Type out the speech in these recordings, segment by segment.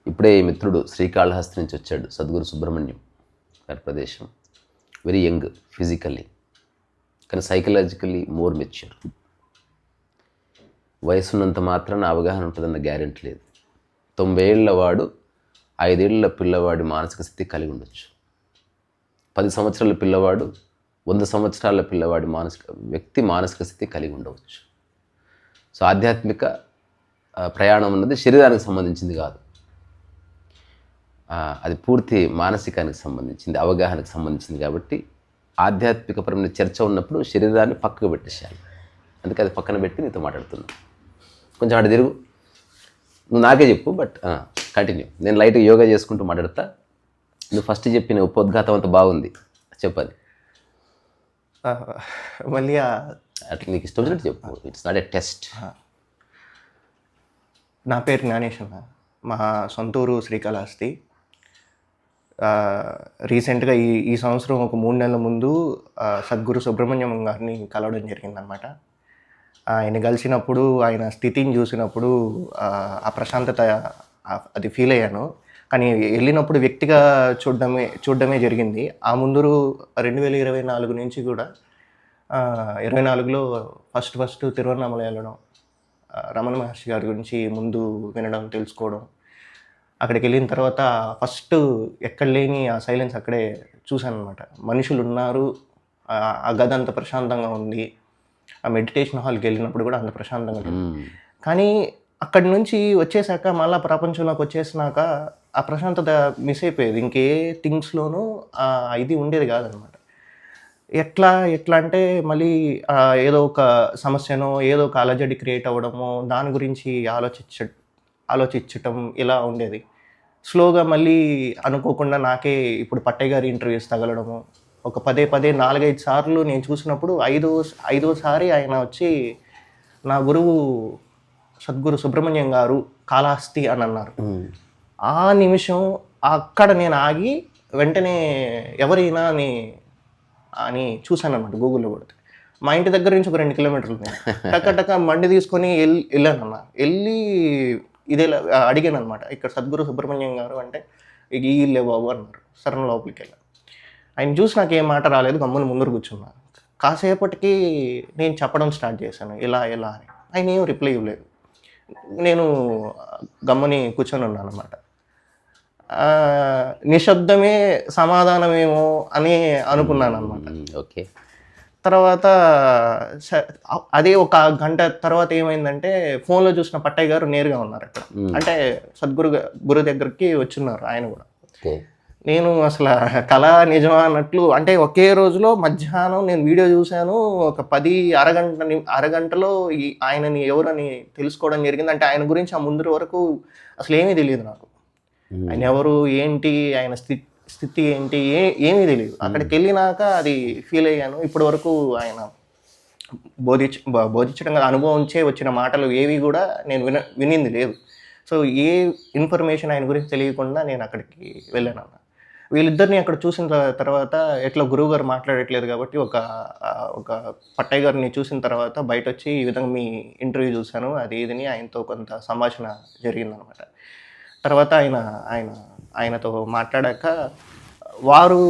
ఇప్పుడే ఈ మిత్రుడు శ్రీకాళహస్తి నుంచి వచ్చాడు, సద్గురు సుబ్రహ్మణ్యం గారి ప్రదేశం. వెరీ యంగ్ ఫిజికల్లీ, కానీ సైకలాజికల్లీ మోర్ మెచ్యూర్. వయసున్నంత మాత్రాన అవగాహన ఉంటుందన్న గ్యారెంటీ లేదు. 90 ఏళ్ల వాడు 5 ఏళ్ల పిల్లవాడి మానసిక స్థితి కలిగి ఉండొచ్చు. 10 సంవత్సరాల పిల్లవాడు 100 సంవత్సరాల పిల్లవాడి మానసిక స్థితి కలిగి ఉండవచ్చు. సో ఆధ్యాత్మిక ప్రయాణం అన్నది శరీరానికి సంబంధించింది కాదు, అది పూర్తి మానసికానికి సంబంధించింది, అవగాహనకు సంబంధించింది. కాబట్టి ఆధ్యాత్మికపరమైన చర్చ ఉన్నప్పుడు శరీరాన్ని పక్కకు పెట్టేసేయాలి. అందుకే అది పక్కన పెట్టి నీతో మాట్లాడుతున్నా. కొంచెం అటు తిరుగు, నువ్వు నాకే చెప్పు, బట్ కంటిన్యూ. నేను లైట్గా యోగా చేసుకుంటూ మాట్లాడతా. నువ్వు ఫస్ట్ చెప్పిన ఉపోద్ఘాతం అంతా బాగుంది, చెప్పాలి. మళ్ళీ అట్లా నీకు ఇష్టం వచ్చినట్టు చెప్పు, ఇట్స్ నాట్ ఎ టెస్ట్. నా పేరు జ్ఞానేష్ అన్న, మా సొంతూరు శ్రీకాళహస్తి. రీసెంట్గా ఈ సంవత్సరం ఒక 3 నెలల ముందు సద్గురు సుబ్రహ్మణ్యం గారిని కలవడం జరిగిందనమాట. ఆయన కలిసినప్పుడు, ఆయన స్థితిని చూసినప్పుడు ఆ ప్రశాంతత అది ఫీల్ అయ్యాను. కానీ వెళ్ళినప్పుడు వ్యక్తిగా చూడడమే జరిగింది. ఆ ముందు 2024 నుంచి కూడా 24లో ఫస్ట్ తిరువన్నామలై వెళ్ళడం, రమణ మహర్షి గారి గురించి ముందు వినడం, తెలుసుకోవడం. అక్కడికి వెళ్ళిన తర్వాత ఫస్ట్ ఎక్కడ లేని ఆ సైలెన్స్ అక్కడే చూశాను అనమాట. మనుషులు ఉన్నారు, ఆ గది అంత ప్రశాంతంగా ఉంది. ఆ మెడిటేషన్ హాల్కి వెళ్ళినప్పుడు కూడా అంత ప్రశాంతంగా ఉంది. కానీ అక్కడి నుంచి వచ్చేసాక, మళ్ళీ ప్రపంచంలోకి వచ్చేసినాక ఆ ప్రశాంతత మిస్ అయిపోయేది. ఇంకే థింగ్స్లోనూ ఇది ఉండేది కాదనమాట. ఎట్లా అంటే మళ్ళీ ఏదో ఒక సమస్యనో, ఏదో ఒక అలజడి క్రియేట్ అవ్వడమో, దాని గురించి ఆలోచించటం ఇలా ఉండేది. స్లోగా మళ్ళీ అనుకోకుండా నాకే ఇప్పుడు పట్టయ్య గారి ఇంటర్వ్యూస్ తగలడము, ఒక పదే 4-5 సార్లు నేను చూసినప్పుడు ఐదోసారి ఆయన వచ్చి నా గురువు సద్గురు సుబ్రహ్మణ్యం గారు కాళహస్తి అని అన్నారు. ఆ నిమిషం అక్కడ నేను ఆగి వెంటనే ఎవరైనా అని చూశాను అనమాట. గూగుల్లో కొడితే మా ఇంటి దగ్గర నుంచి ఒక 2 కిలోమీటర్లు టక్క మండి తీసుకొని వెళ్ళానన్న. వెళ్ళి ఇదే అడిగాను అనమాట, ఇక్కడ సద్గురు సుబ్రహ్మణ్యం గారు అంటే ఈ ఇల్లే బాబు అన్నారు. సరే లోపలికి వెళ్ళాను. ఆయన చూసి నాకు ఏం మాట రాలేదు, గమ్మున ముందర కూర్చున్నాను. కాసేపటికి నేను చెప్పడం స్టార్ట్ చేశాను, ఇలా అని. ఆయన ఏం రిప్లై ఇవ్వలేదు. నేను గమ్ముని కూర్చొని ఉన్నాను అనమాట. నిశ్శబ్దమే సమాధానమేమో అని అనుకున్నాను అనమాట. ఓకే. తర్వాత అదే ఒక గంట తర్వాత ఏమైందంటే, ఫోన్లో చూసిన పట్టయ్య గారు నేరుగా ఉన్నారు అక్కడ. అంటే గురు దగ్గరికి వచ్చున్నారు ఆయన కూడా. నేను అసలు కళ నిజమా అన్నట్లు, అంటే ఒకే రోజులో మధ్యాహ్నం నేను వీడియో చూశాను. ఒక అరగంటలో ఆయనని ఎవరని తెలుసుకోవడం జరిగింది. అంటే ఆయన గురించి ఆ ముందు వరకు అసలు ఏమీ తెలియదు నాకు. ఆయన ఎవరు, ఏంటి, ఆయన స్థితి ఏంటి, ఏమీ తెలియదు. అక్కడికి వెళ్ళినాక అది ఫీల్ అయ్యాను. ఇప్పటి వరకు ఆయన బోధించడం కదా, అనుభవించే వచ్చిన మాటలు ఏవి కూడా నేను వినింది లేదు. సో ఏ ఇన్ఫర్మేషన్ ఆయన గురించి తెలియకుండా నేను అక్కడికి వెళ్ళాను అన్న. వీళ్ళిద్దరిని అక్కడ చూసిన తర్వాత ఎట్లా గురువు గారు మాట్లాడట్లేదు కాబట్టి ఒక పట్టయ్య గారిని చూసిన తర్వాత బయట వచ్చి ఈ విధంగా మీ ఇంటర్వ్యూ చూశాను, అది ఇదని ఆయనతో కొంత సంభాషణ జరిగిందనమాట. తర్వాత ఆయనతో మాట్లాడాక వారు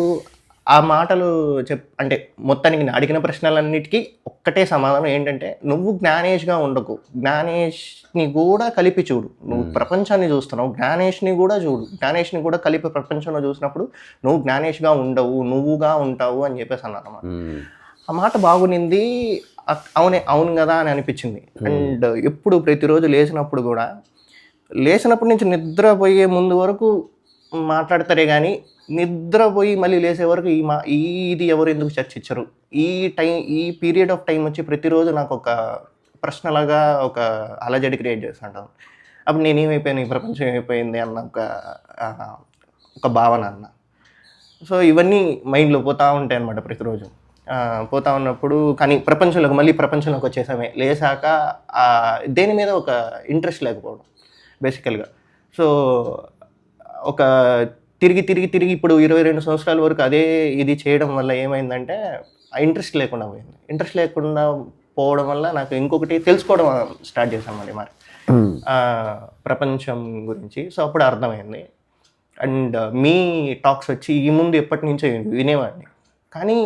ఆ మాటలు అంటే మొత్తానికి నేను అడిగిన ప్రశ్నలన్నిటికీ ఒక్కటే సమాధానం ఏంటంటే, నువ్వు జ్ఞానేష్గా ఉండకు, జ్ఞానేష్ని కూడా కలిపి చూడు. నువ్వు ప్రపంచాన్ని చూస్తున్నావు, జ్ఞానేష్ని కూడా చూడు. జ్ఞానేష్ని కూడా కలిపి ప్రపంచంలో చూసినప్పుడు నువ్వు జ్ఞానేష్గా ఉండవు, నువ్వుగా ఉంటావు అని చెప్పేసి అన్నారు అన్నమాట. ఆ మాట బాగునింది, అవును కదా అని అనిపించింది. అండ్ ఎప్పుడు ప్రతిరోజు లేచినప్పటి నుంచి నిద్రపోయే ముందు వరకు మాట్లాడతారే కానీ, నిద్రపోయి మళ్ళీ లేసే వరకు ఇది ఎవరు ఎందుకు చర్చించరు. ఈ పీరియడ్ ఆఫ్ టైం వచ్చి ప్రతిరోజు నాకు ఒక ప్రశ్నలాగా ఒక అలజడి క్రియేట్ చేస్తుంటాను. అప్పుడు నేనేమైపోయాను, ఈ ప్రపంచం ఏమైపోయింది అన్న ఒక భావన అన్న. సో ఇవన్నీ మైండ్లో పోతూ ఉంటాయి అన్నమాట ప్రతిరోజు. పోతా ఉన్నప్పుడు కానీ ప్రపంచంలోకి వచ్చేసామే. లేసాక దేని మీద ఒక ఇంట్రెస్ట్ లేకపోవడం బేసికల్గా. సో ఒక తిరిగి ఇప్పుడు 22 సంవత్సరాల వరకు అదే ఇది చేయడం వల్ల ఏమైందంటే ఇంట్రెస్ట్ లేకుండా పోయింది. ఇంట్రెస్ట్ లేకుండా పోవడం వల్ల నాకు ఇంకొకటి తెలుసుకోవడం స్టార్ట్ చేశాను మరి ప్రపంచం గురించి. సో అప్పుడు అర్థమైంది. అండ్ మీ టాక్స్ వచ్చి ఈ ముందు ఎప్పటి నుంచో వినేవాడిని. కానీ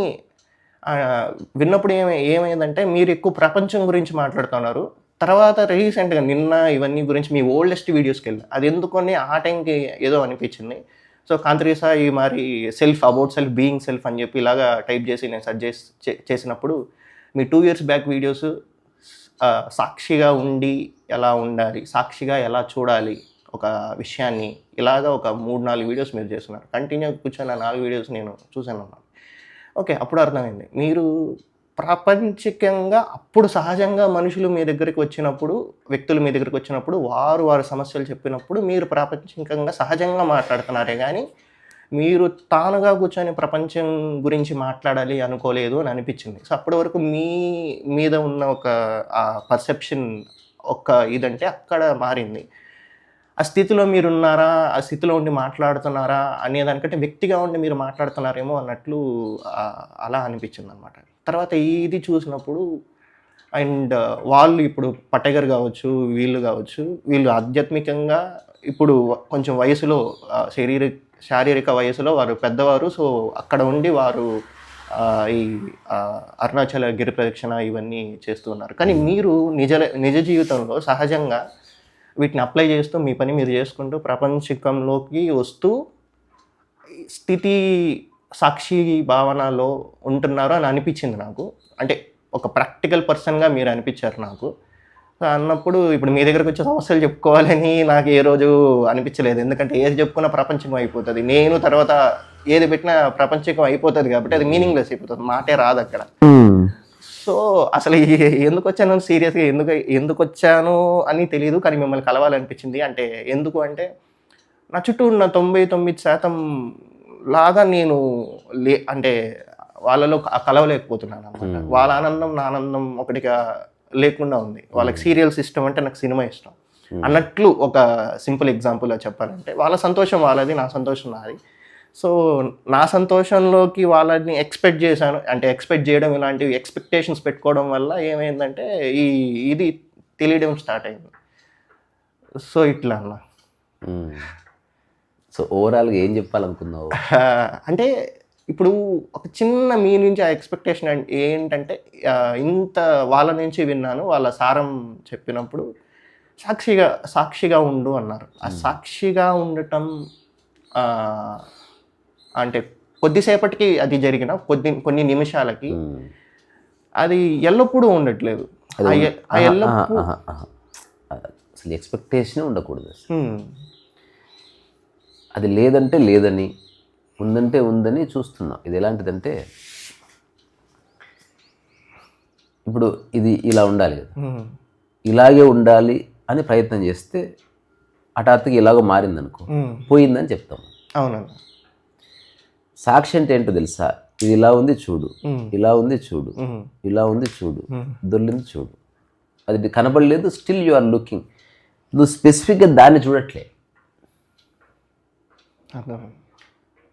విన్నప్పుడు ఏమైందంటే మీరు ఎక్కువ ప్రపంచం గురించి మాట్లాడుతున్నారు. తర్వాత రీసెంట్‌గా నిన్న ఇవన్నీ గురించి మీ ఓల్డెస్ట్ వీడియోస్‌కి వెళ్ళా. అది ఎందుకని ఆ టైంకి ఏదో అనిపించింది. సో కాంత్రీసా ఈ మరి అబౌట్ సెల్ఫ్, బీయింగ్ సెల్ఫ్ అని చెప్పి ఇలాగా టైప్ చేసి నేను సెర్చ్ చేసినప్పుడు మీ 2 ఇయర్స్ బ్యాక్ వీడియోస్ సాక్షిగా ఉండి ఎలా ఉండాలి, సాక్షిగా ఎలా చూడాలి ఒక విషయాన్ని, ఇలాగ ఒక 3, 4 వీడియోస్ మీరు చేస్తున్నారు. కంటిన్యూగా కూర్చొని ఆ 4 వీడియోస్ నేను చూశానన్నమాట. ఓకే. అప్పుడు అర్థమైంది. మీరు ప్రాపంచికంగా అప్పుడు సహజంగా మనుషులు మీ దగ్గరికి వచ్చినప్పుడు, వ్యక్తులు మీ దగ్గరికి వచ్చినప్పుడు వారి సమస్యలు చెప్పినప్పుడు మీరు ప్రాపంచికంగా సహజంగా మాట్లాడుతున్నారే గానీ, మీరు తానుగా కూర్చొని ప్రపంచం గురించి మాట్లాడాలి అనుకోలేదు అని అనిపించింది. సో అప్పటి వరకు మీ మీద ఉన్న ఒక పర్సెప్షన్ ఇదంటే అక్కడ మారింది. ఆ స్థితిలో మీరున్నారా? ఆ స్థితిలో ఉండి మాట్లాడుతున్నారా? అనేదానికంటే వ్యక్తిగా ఉండి మీరు మాట్లాడుతున్నారేమో అన్నట్లు అలా అనిపించిందనమాట. తర్వాత ఇది చూసినప్పుడు అండ్ వాళ్ళు ఇప్పుడు పటేగర్ కావచ్చు, వీళ్ళు ఆధ్యాత్మికంగా ఇప్పుడు కొంచెం వయసులో శారీరక వయసులో వారు పెద్దవారు. సో అక్కడ ఉండి వారు ఈ అరుణాచల గిరి ప్రదక్షిణ ఇవన్నీ చేస్తూ ఉన్నారు. కానీ మీరు నిజ జీవితంలో సహజంగా వీటిని అప్లై చేస్తూ మీ పని మీరు చేసుకుంటూ ప్రపంచకంలోకి వస్తూ స్థితి సాక్షి భావనలో ఉంటున్నారు అని అనిపించింది నాకు. అంటే ఒక ప్రాక్టికల్ పర్సన్గా మీరు అనిపించారు నాకు. అన్నప్పుడు ఇప్పుడు మీ దగ్గరకు వచ్చే సమస్యలు చెప్పుకోవాలని నాకు ఏ రోజు అనిపించలేదు. ఎందుకంటే ఏది చెప్పుకున్నా ప్రపంచకం అయిపోతుంది. నేను తర్వాత ఏది పెట్టినా ప్రపంచకం అయిపోతుంది కాబట్టి అది మీనింగ్లెస్ అయిపోతుంది. మాటే రాదు అక్కడ. సో అసలు ఎందుకు వచ్చాను సీరియస్గా ఎందుకు వచ్చాను అని తెలియదు. కానీ మిమ్మల్ని కలవాలనిపించింది. అంటే ఎందుకు అంటే నా చుట్టూ ఉన్న 99% లాగా నేను అంటే వాళ్ళలో కలవలేకపోతున్నాను అన్నమాట. వాళ్ళ ఆనందం నా ఆనందం ఒకటిగా లేకుండా ఉంది. వాళ్ళకి సీరియల్స్ ఇష్టం అంటే నాకు సినిమా ఇష్టం అన్నట్లు ఒక సింపుల్ ఎగ్జాంపుల్ చెప్పాలంటే వాళ్ళ సంతోషం వాళ్ళది, నా సంతోషం నాది. సో నా సంతోషంలోకి వాళ్ళని ఎక్స్పెక్ట్ చేశాను. అంటే ఎక్స్పెక్ట్ చేయడం, ఇలాంటివి ఎక్స్పెక్టేషన్స్ పెట్టుకోవడం వల్ల ఏమైందంటే ఇది తెలియడం స్టార్ట్ అయింది. సో ఇట్లా అన్న. సో ఓవరాల్గా ఏం చెప్పాలనుకున్నావు? అంటే ఇప్పుడు ఒక చిన్న మీ నుంచి ఆ ఎక్స్పెక్టేషన్ ఏంటంటే ఇంత వాళ్ళ నుంచి విన్నాను. వాళ్ళ సారం చెప్పినప్పుడు సాక్షిగా ఉండు అన్నారు. ఆ సాక్షిగా ఉండటం అంటే కొద్దిసేపటికి అది జరిగిన కొన్ని నిమిషాలకి అది ఎల్లప్పుడూ ఉండట్లేదు. అసలు ఎక్స్పెక్టేషనే ఉండకూడదు. అది లేదంటే లేదని, ఉందంటే ఉందని చూస్తున్నాం. ఇది ఎలాంటిదంటే ఇప్పుడు ఇది ఇలా ఉండాలి కదా, ఇలాగే ఉండాలి అని ప్రయత్నం చేస్తే హఠాత్తుగా ఇలాగో మారిందనుకో పోయిందని చెప్తాం. అవునండి. సాక్షి అంటే ఏంటో తెలుసా? ఇది ఇలా ఉంది చూడు, ఇలా ఉంది చూడు, ఇలా ఉంది చూడు, దొర్లింది చూడు, అది కనబడలేదు, స్టిల్ యు ఆర్ లుకింగ్. నువ్వు స్పెసిఫిక్గా దాన్ని చూడట్లే.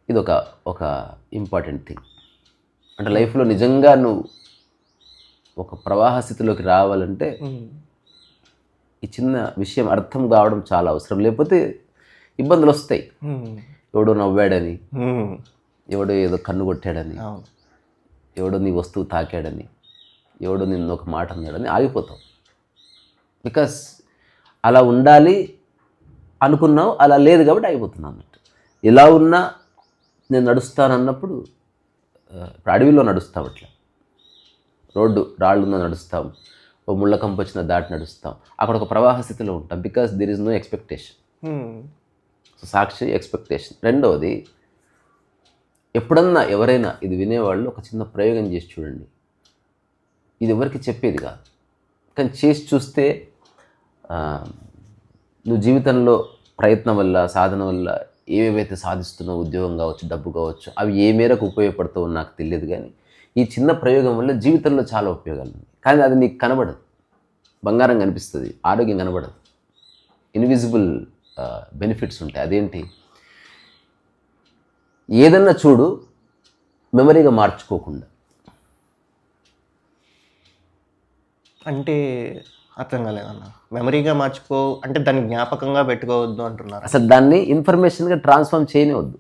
ఇది ఒక ఇంపార్టెంట్ థింగ్. అంటే లైఫ్లో నిజంగా నువ్వు ఒక ప్రవాహ స్థితిలోకి రావాలంటే ఈ చిన్న విషయం అర్థం కావడం చాలా అవసరం. లేకపోతే ఇబ్బందులు వస్తాయి. ఎవడో నవ్వాడని, ఎవడో ఏదో కన్ను కొట్టాడని, ఎవడో నీ వస్తువు తాకాడని, ఎవడో నిన్ను ఒక మాట అన్నాడని ఆగిపోతావు. బికాస్ అలా ఉండాలి అనుకున్నావు, అలా లేదు కాబట్టి ఆగిపోతున్నావు అన్నట్టు. ఎలా ఉన్నా నేను నడుస్తాను అన్నప్పుడు ఇప్పుడు అడవిలో నడుస్తాం, అట్లా రాళ్ళున్న నడుస్తాం, ఓ ముళ్ళ కంప వచ్చిన దాటి నడుస్తాం. అక్కడ ఒక ప్రవాహ స్థితిలో ఉంటాం. Because there is no expectation. So సాక్షి ఎక్స్పెక్టేషన్. రెండవది, ఎప్పుడన్నా ఎవరైనా ఇది వినేవాళ్ళు ఒక చిన్న ప్రయోగం చేసి చూడండి. ఇది ఎవరికి చెప్పేది కాదు, కానీ చేసి చూస్తే నువ్వు జీవితంలో ప్రయత్నం వల్ల, సాధన వల్ల ఏవేవైతే సాధిస్తున్నావు, ఉద్యోగం కావచ్చు, డబ్బు కావచ్చు, అవి ఏ మేరకు ఉపయోగపడుతావో నాకు తెలియదు. కానీ ఈ చిన్న ప్రయోగం వల్ల జీవితంలో చాలా ఉపయోగాలు ఉన్నాయి. కానీ అది నీకు కనబడదు. బంగారం కనిపిస్తుంది, ఆరోగ్యం కనబడదు. ఇన్విజిబుల్ బెనిఫిట్స్ ఉంటాయి. అదేంటి? ఏదన్నా చూడు, మెమరీగా మార్చుకోకుండా. అంటే అర్థం కాలేదన్న. మెమరీగా మార్చుకో అంటే దాన్ని జ్ఞాపకంగా పెట్టుకోవద్దు అంటున్నారు. అసలు దాన్ని ఇన్ఫర్మేషన్గా ట్రాన్స్ఫార్మ్ చేయనివద్దు.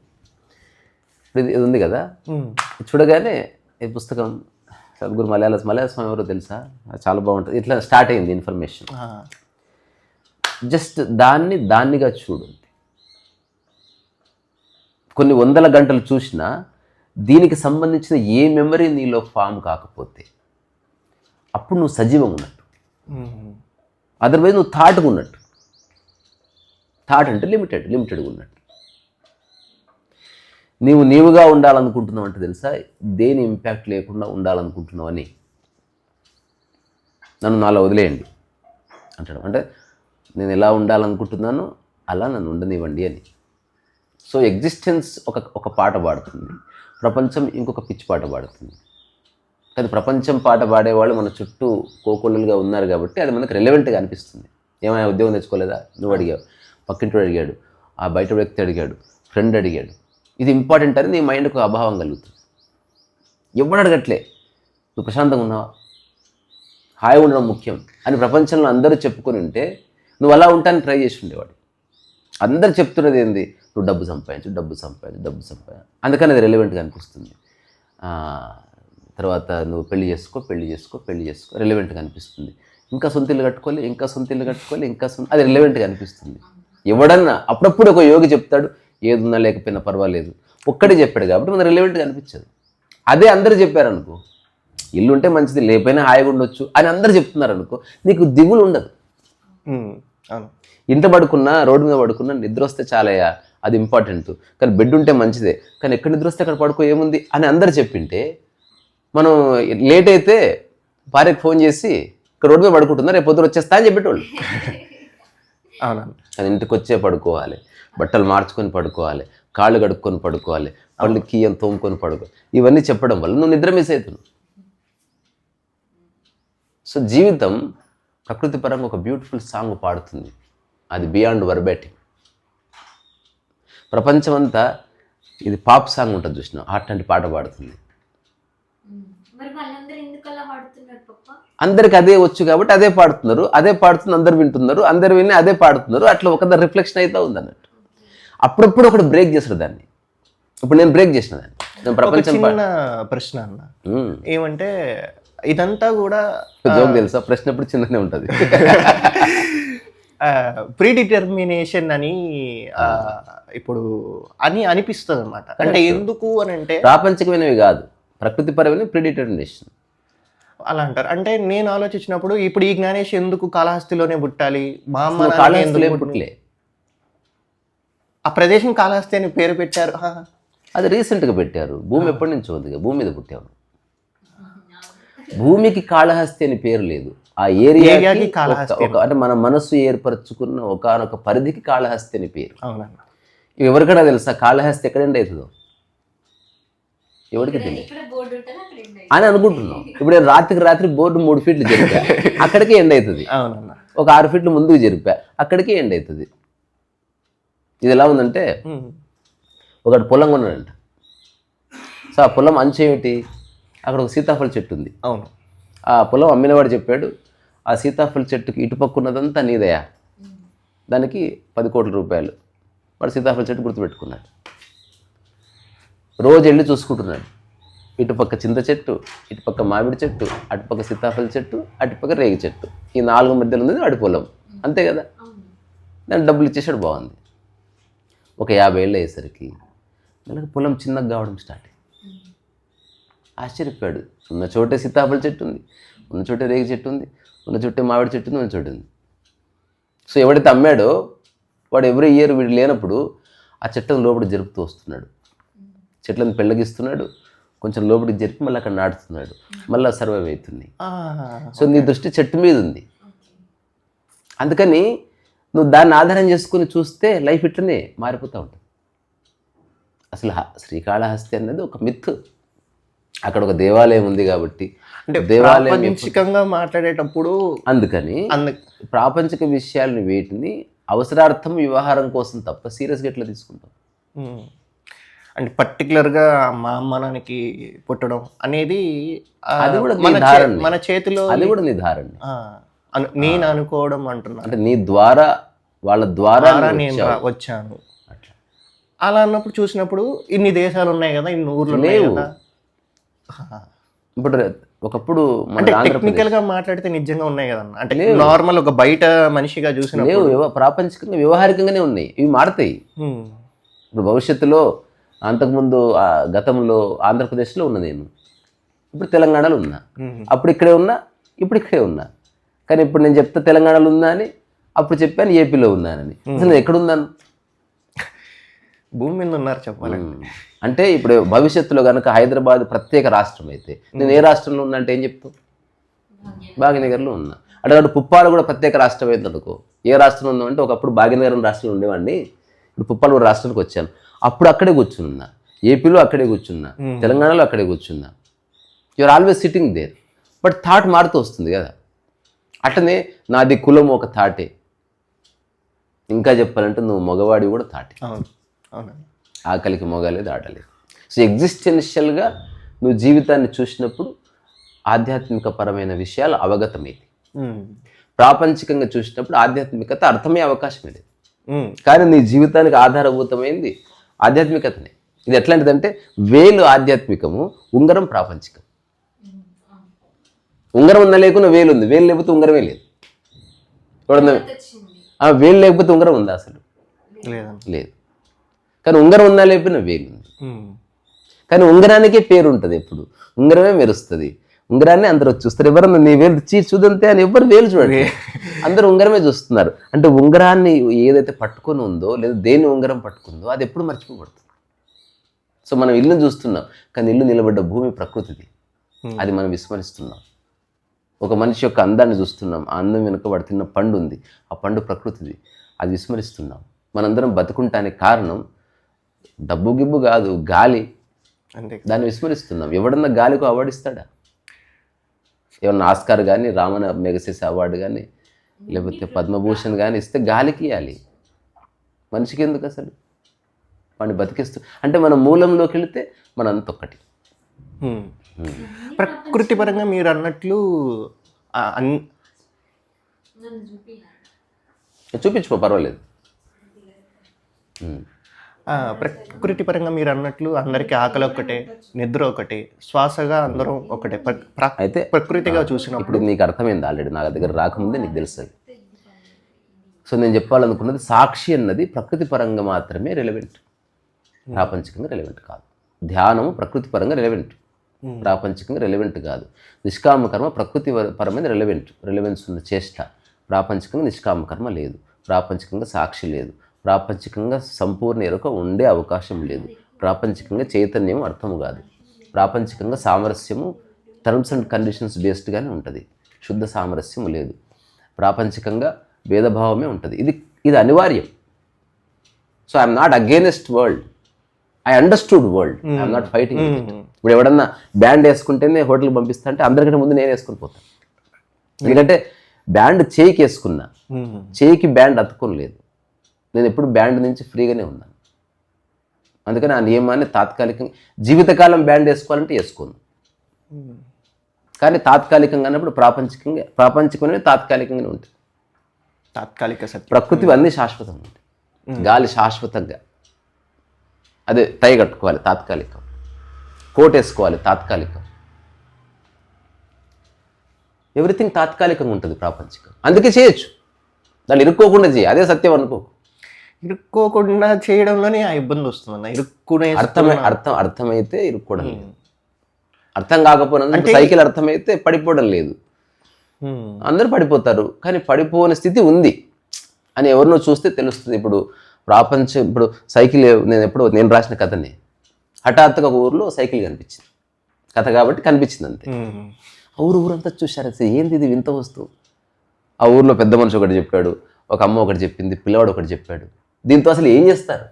ఇప్పుడు ఇది ఉంది కదా, చూడగానే ఈ పుస్తకం సద్గురు మలయాళ స్వామి ఎవరో తెలుసా, చాలా బాగుంటుంది. ఇట్లా స్టార్ట్ అయింది ఇన్ఫర్మేషన్. జస్ట్ దాన్నిగా చూడు. కొన్ని వందల గంటలు చూసినా దీనికి సంబంధించిన ఏ మెమరీ నీలో ఫామ్ కాకపోతే అప్పుడు నువ్వు సజీవంగా ఉన్నట్టు. అదర్వైజ్ నువ్వు థాట్గా ఉన్నట్టు. థాట్ అంటే లిమిటెడ్గా ఉన్నట్టు. నీవుగా ఉండాలనుకుంటున్నావు అంటే తెలుసా, దేని ఇంపాక్ట్ లేకుండా ఉండాలనుకుంటున్నావు అని. నన్ను నాలో వదిలేయండి అంటాడు. అంటే నేను ఎలా ఉండాలనుకుంటున్నానో అలా నన్ను ఉండనివ్వండి అని. సో ఎగ్జిస్టెన్స్ ఒక పాట పాడుతుంది, ప్రపంచం ఇంకొక పిచ్చి పాట పాడుతుంది. కానీ ప్రపంచం పాట పాడేవాళ్ళు మన చుట్టూ కోకొల్లుగా ఉన్నారు కాబట్టి అది మనకు రెలవెంట్గా అనిపిస్తుంది. ఏమైనా ఉద్యోగం తెచ్చుకోలేదా, నువ్వు అడిగావు, పక్కింటి అడిగాడు, ఆ బయట వ్యక్తి అడిగాడు, ఫ్రెండ్ అడిగాడు, ఇది ఇంపార్టెంట్ అని నీ మైండ్కు అభావం కలుగుతుంది. ఎవడు అడగట్లే, నువ్వు ప్రశాంతంగా ఉన్నావా, హాయిగా ఉండడం ముఖ్యం అని ప్రపంచంలో అందరూ చెప్పుకొని ఉంటే నువ్వు అలా ఉంటానికి ట్రై చేసి ఉండేవాడు. అందరు చెప్తున్నది ఏంది, నువ్వు డబ్బు సంపాదించు. అందుకని అది రెలవెంట్గా అనిపిస్తుంది. తర్వాత నువ్వు పెళ్లి చేసుకో రెలవెంట్గా అనిపిస్తుంది. ఇంకా సొంత ఇల్లు కట్టుకోవాలి, అది రెలవెంట్గా అనిపిస్తుంది. ఎవడన్నా అప్పుడప్పుడు ఒక యోగి చెప్తాడు, ఏదున్నా లేకపోయినా పర్వాలేదు, ఒక్కడే చెప్పాడు కాబట్టి మన రెలవెంట్గా అనిపించదు. అదే అందరూ చెప్పారనుకో, ఇల్లు ఉంటే మంచిది, లేకపోయినా హాయిగా ఉండొచ్చు అని అందరూ చెప్తున్నారు అనుకో, నీకు దిగులు ఉండదు. ఇంట్లో పడుకున్నా, రోడ్డు మీద పడుకున్నా, నిద్ర వస్తే చాలయ్యా, అది ఇంపార్టెంట్. కానీ బెడ్ ఉంటే మంచిదే, కానీ ఎక్కడ నిద్ర వస్తే అక్కడ పడుకో, ఏముంది అని అందరు చెప్పింటే మనం లేట్ అయితే భార్యకు ఫోన్ చేసి ఇక్కడ రోడ్డు మీద పడుకుంటున్నా, రేపు పొద్దున వచ్చేస్తా అని చెప్పేటోళ్ళు. అవునండి. అది ఇంటికి వచ్చే పడుకోవాలి, బట్టలు మార్చుకొని పడుకోవాలి, కాళ్ళు కడుక్కొని పడుకోవాలి, పళ్ళు కీయం తోముకొని పడుకోవాలి. ఇవన్నీ చెప్పడం వల్ల నువ్వు నిద్ర మిస్ అవుతున్నావు. సో జీవితం ప్రకృతి పరంగా ఒక బ్యూటిఫుల్ సాంగ్ పాడుతుంది, అది బియాండ్ వర్బేటింగ్. ప్రపంచమంతా ఇది పాప్ సాంగ్ ఉంటుంది చూసిన, అట్లాంటి పాట పాడుతుంది. అందరికి అదే వచ్చు కాబట్టి అదే పాడుతున్నారు, అందరు వింటున్నారు, అందరు విని అదే పాడుతున్నారు. అట్లా ఒక రిఫ్లెక్షన్ అయితే ఉంది అన్నట్టు. అప్పుడప్పుడు ఒకటి బ్రేక్ చేస్తాడు దాన్ని. ఇప్పుడు నేను బ్రేక్ చేసిన దాన్ని. నేను ప్రపంచం ప్రశ్న అన్న ఏమంటే, ఇదంతా కూడా జోక్ తెలుసా, ప్రశ్న ఎప్పుడు చిన్ననే ఉంటుంది. ప్రీడిటర్మినేషన్ అని ఇప్పుడు అనిపిస్తుంది అనమాట. అంటే ఎందుకు అని అంటే ప్రాపంచికమైనవి కాదు, ప్రకృతి పరమైన ప్రీడిటర్మినేషన్ అలా అంటారు. అంటే నేను ఆలోచించినప్పుడు ఇప్పుడు ఈ జ్ఞానేష్ ఎందుకు కాళహస్తిలోనే పుట్టాలి, మా అమ్మ కాళహస్తిలో పుట్టలే, ఆ ప్రదేశం కాళహస్తి అని పేరు పెట్టారు. అది రీసెంట్గా పెట్టారు. భూమి ఎప్పటి నుంచో ఉంది, భూమి మీద పుట్టాము. భూమికి కాళహస్తి అని పేరు లేదు, ఆ ఏరియాకి అంటే మన మనస్సు ఏర్పరచుకున్న ఒకనొక పరిధికి కాళహస్తి అని పేరు. అవునన్నా. ఎవరికైనా తెలుసా కాళహస్తి ఎక్కడండి అవుతుందో? ఎవరికి తెలియదు అని అనుకుంటున్నాం. ఇప్పుడు నేను రాత్రి బోర్డు 3 ఫీట్లు జరిపా, అక్కడికే ఎండ్ అవుతుంది. అవునన్నా. ఒక 6 ఫీట్లు ముందుకు జరిపా, అక్కడికే ఎండ్ అవుతుంది. ఇది ఎలా ఉందంటే, ఒకటి పొలం కొన్నాడంట. సో ఆ పొలం అంచేమిటి, అక్కడ ఒక సీతాఫల చెట్టు ఉంది. అవును. ఆ పొలం అమ్మినవాడు చెప్పాడు, ఆ సీతాఫల చెట్టుకి ఇటుపక్కున్నదంతా నీదయా, దానికి 10 కోట్ల రూపాయలు. వాడు సీతాఫల చెట్టు గుర్తుపెట్టుకున్నాడు. రోజు వెళ్ళి చూసుకుంటున్నాడు, ఇటుపక్క చింత చెట్టు, ఇటుపక్క మామిడి చెట్టు, అటుపక్క సీతాఫల చెట్టు, అటుపక్క రేగి చెట్టు, ఈ 4 మధ్యలో ఉంది వాడి పొలం. అంతే కదా. దాన్ని డబ్బులు ఇచ్చేసాడు, బాగుంది. ఒక 50 ఏళ్ళు అయ్యేసరికి నెలకు పొలం చిన్నగా కావడం స్టార్ట్ అయింది. ఆశ్చర్యపోయాడు. ఉన్న చోటే సీతాఫల చెట్టు ఉంది, ఉన్న చోటే రేగి చెట్టు ఉంది, ఉన్న చోటే మామిడి చెట్టు ఉంది, ఉన్న చోటు ఉంది. సో ఎవడైతే అమ్మాడో వాడు ఎవ్రీ ఇయర్ వీడు లేనప్పుడు ఆ చెట్లను లోపలికి జరుపుతూ వస్తున్నాడు, చెట్లను పెళ్ళగిస్తున్నాడు, కొంచెం లోపలికి జరిపి మళ్ళీ అక్కడ నాటుతున్నాడు, మళ్ళీ సర్వైవ్ అవుతుంది. సో నీ దృష్టి చెట్టు మీద ఉంది. అందుకని నువ్వు దాన్ని ఆధారం చేసుకుని చూస్తే లైఫ్ ఇట్లనే మారిపోతూ ఉంటుంది. అసలు శ్రీకాళహస్తి అనేది ఒక మిత్. అక్కడ ఒక దేవాలయం ఉంది కాబట్టి, అంటే ప్రాపంచికంగా మాట్లాడేటప్పుడు అందుకని ప్రాపంచిక విషయాలను వేటిని అవసరార్థం వ్యవహారం కోసం తప్ప సీరియస్గా ఎట్లా తీసుకుంటాం. అంటే పర్టికులర్గా మా అమ్మనానికి పుట్టడం అనేది అది కూడా మన చేతిలో, అది కూడా నిర్ధారణ. నేను అనుకోవడం అంటున్నా. అంటే నీ ద్వారా వాళ్ళ ద్వారా నేను వచ్చావు. వచ్చాను అట్లా అలా అన్నప్పుడు చూసినప్పుడు ఇన్ని దేశాలు ఉన్నాయి కదా, ఇన్ని ఊర్లు ఉన్నాయి లేవు. కదా. ఇప్పుడు ఒకప్పుడు మన అంటే ఆంధ్రప్రదేశ్ టెక్నికల్ గా మాట్లాడితే నిజంగా ఉన్నాయి కదన్న. అంటే నార్మల్ ఒక బయట మనిషిగా చూసిన లేవు, ప్రాపంచికంగా వ్యవహారికంగానే ఉన్నాయి, ఇవి మారుతాయి. ఇప్పుడు భవిష్యత్తులో అంతకుముందు గతంలో ఆంధ్రప్రదేశ్లో ఉన్నా నేను, ఇప్పుడు తెలంగాణలో ఉన్నా. అప్పుడు ఇక్కడే ఉన్నా, ఇప్పుడు ఇక్కడే ఉన్నా. కానీ ఇప్పుడు నేను చెప్తా తెలంగాణలో ఉన్నా అని, అప్పుడు చెప్పాను ఏపీలో ఉన్నానని. అసలు నేను ఎక్కడున్నాను? భూమి మీద ఉన్నారు చెప్పాలి. అంటే ఇప్పుడు భవిష్యత్తులో కనుక హైదరాబాద్ ప్రత్యేక రాష్ట్రం అయితే నేను ఏ రాష్ట్రంలో ఉన్నా అంటే ఏం చెప్తావు? భాగ్యనగర్లో ఉన్నా. అటు పుప్పాలు కూడా ప్రత్యేక రాష్ట్రం అయింది అనుకో, ఏ రాష్ట్రంలో ఉందో అంటే ఒకప్పుడు భాగ్యనగరం రాష్ట్రంలో ఉండేవాడిని, ఇప్పుడు పుప్పాలు కూడా రాష్ట్రానికి వచ్చాను. అప్పుడు అక్కడే కూర్చున్నా, ఏపీలో అక్కడే కూర్చున్నా, తెలంగాణలో అక్కడే కూర్చున్నా. You are always sitting there. But thought మారుతూ వస్తుంది కదా. అట్లనే నాది కులం ఒక థాటే, ఇంకా చెప్పాలంటే నువ్వు మగవాడి కూడా థాటే. ఆకలికి మొగాలేదు ఆడలేదు. సో ఎగ్జిస్టెన్షియల్గా నువ్వు జీవితాన్ని చూసినప్పుడు ఆధ్యాత్మిక పరమైన విషయాలు అవగతమైంది. ప్రాపంచికంగా చూసినప్పుడు ఆధ్యాత్మికత అర్థమే అవకాశం లేదు. కానీ నీ జీవితానికి ఆధారభూతమైంది ఆధ్యాత్మికతనే. ఇది ఎట్లాంటిదంటే వేలు ఆధ్యాత్మికము, ఉంగరం ప్రాపంచికం. ఉంగరం ఉన్న లేకుండా వేలు ఉంది, వేలు లేకపోతే ఉంగరమే లేదు. వేలు లేకపోతే ఉంగరం ఉందా? అసలు లేదు. కానీ ఉంగరం ఉన్నా లేకపోయినా వేలు ఉంది. కానీ ఉంగరానికే పేరు ఉంటుంది, ఎప్పుడు ఉంగరమే మెరుస్తుంది. ఉంగరాన్ని అందరూ చూస్తారు. ఎవరన్నా నీ వేలు చూదంతే అని ఎవరు వేలు చూడండి, అందరూ ఉంగరమే చూస్తున్నారు. అంటే ఉంగరాన్ని ఏదైతే పట్టుకొని ఉందో, లేదా దేని ఉంగరం పట్టుకుందో అది ఎప్పుడు మర్చిపోబడుతుంది. సో మనం ఇల్లు చూస్తున్నాం, కానీ ఇల్లు నిలబడ్డ భూమి ప్రకృతిది, అది మనం విస్మరిస్తున్నాం. ఒక మనిషి యొక్క అందాన్ని చూస్తున్నాం, ఆ అందం వెనుక వాడు తిన్న పండు ఉంది, ఆ పండు ప్రకృతిది, అది విస్మరిస్తున్నాం. మనందరం బతుకుంటానికి కారణం డబ్బు గిబ్బు కాదు, గాలి. అంతే, దాన్ని విస్మరిస్తున్నాం. ఎవడన్నా గాలికి అవార్డు ఇస్తాడా? ఏమన్నా ఆస్కార్ కానీ, రామన మెగసెస్ అవార్డు కానీ, లేకపోతే పద్మభూషణ్ కానీ ఇస్తే గాలికి ఇవ్వాలి, మనిషికి ఎందుకు అసలు? వాడిని బతికిస్తూ అంటే మన మూలంలోకి వెళితే మన అంత ఒక్కటి. ప్రకృతి పరంగా మీరు అన్నట్లు చూపించుకో, పర్వాలేదు. ప్రకృతి పరంగా మీరు అన్నట్లు అందరికీ ఆకలి ఒక్కటే, నిద్ర ఒకటే, శ్వాసగా అందరం ఒకటే. అయితే ప్రకృతిగా చూసినప్పుడు ఇప్పుడు నీకు అర్థమైంది ఆల్రెడీ, నా దగ్గర రాకముందే నీకు తెలుస్తుంది. సో నేను చెప్పాలనుకున్నది, సాక్షి అన్నది ప్రకృతి పరంగా మాత్రమే రెలవెంట్, ప్రాపంచికంగా రెలవెంట్ కాదు. ధ్యానము ప్రకృతి పరంగా రెలవెంట్, ప్రాపంచికంగా రెలవెంట్ కాదు. నిష్కామ కర్మ ప్రకృతి పరమైన రెలవెన్స్ ఉన్న చేష్ట. ప్రాపంచికంగా నిష్కామ కర్మ లేదు, ప్రాపంచికంగా సాక్షి లేదు, ప్రాపంచికంగా సంపూర్ణ ఎరుక ఉండే అవకాశం లేదు, ప్రాపంచికంగా చైతన్యం అర్థము కాదు, ప్రాపంచికంగా సామరస్యము టర్మ్స్ అండ్ కండిషన్స్ బేస్డ్గానే ఉంటుంది, శుద్ధ సామరస్యము లేదు, ప్రాపంచికంగా భేదభావమే ఉంటుంది. ఇది అనివార్యం. So I'm not against world, I understood world, I'm not fighting. ఇప్పుడు ఎవడన్నా బ్యాండ్ వేసుకుంటేనే హోటల్కి పంపిస్తా అంటే అందరికంటే ముందు నేను వేసుకొని పోతాను. ఎందుకంటే బ్యాండ్ చేయికి వేసుకున్నా, చేయికి బ్యాండ్ అతుక్కోలేదు. నేను ఎప్పుడు బ్యాండ్ నుంచి ఫ్రీగానే ఉన్నాను. అందుకని ఆ నియమాన్ని తాత్కాలికంగా, జీవితకాలం బ్యాండ్ వేసుకోవాలంటే వేసుకోను. కానీ తాత్కాలికంగా అన్నప్పుడు ప్రాపంచికంగానే తాత్కాలికంగానే ఉంటుంది. తాత్కాలిక సత్యం. ప్రకృతి అన్నీ శాశ్వతంగా ఉంటాయి. గాలి శాశ్వతంగా, అదే తై కట్టుకోవాలి తాత్కాలికం, కోట్ వేసుకోవాలి తాత్కాలికం, ఎవ్రీథింగ్ తాత్కాలికంగా ఉంటుంది ప్రాపంచికం. అందుకే చేయొచ్చు, దాన్ని ఇరుక్కోకుండా చేయి, అదే సత్యం అనుకో. ఇరుక్కోకుండా చేయడంలోనే ఆ ఇబ్బంది వస్తుంది. ఇరుక్కునే అర్థమైతే ఇరుక్కోవడం లేదు, అర్థం కాకపోయినా సైకిల్ అర్థమైతే పడిపోవడం లేదు. అందరూ పడిపోతారు, కానీ పడిపోని స్థితి ఉంది అని ఎవరినో చూస్తే తెలుస్తుంది. ఇప్పుడు ఇప్పుడు సైకిల్ నేను రాసిన కథని హఠాత్తుగా ఒక ఊరిలో సైకిల్ కనిపించింది, కథ కాబట్టి కనిపించింది అంతే. ఊరంతా చూశారు, అసలు ఏంది ఇది వింత వస్తువు. ఆ ఊర్లో పెద్ద మనిషి ఒకటి చెప్పాడు, ఒక అమ్మ ఒకటి చెప్పింది, పిల్లవాడు ఒకటి చెప్పాడు. దీంతో అసలు ఏం చేస్తారు?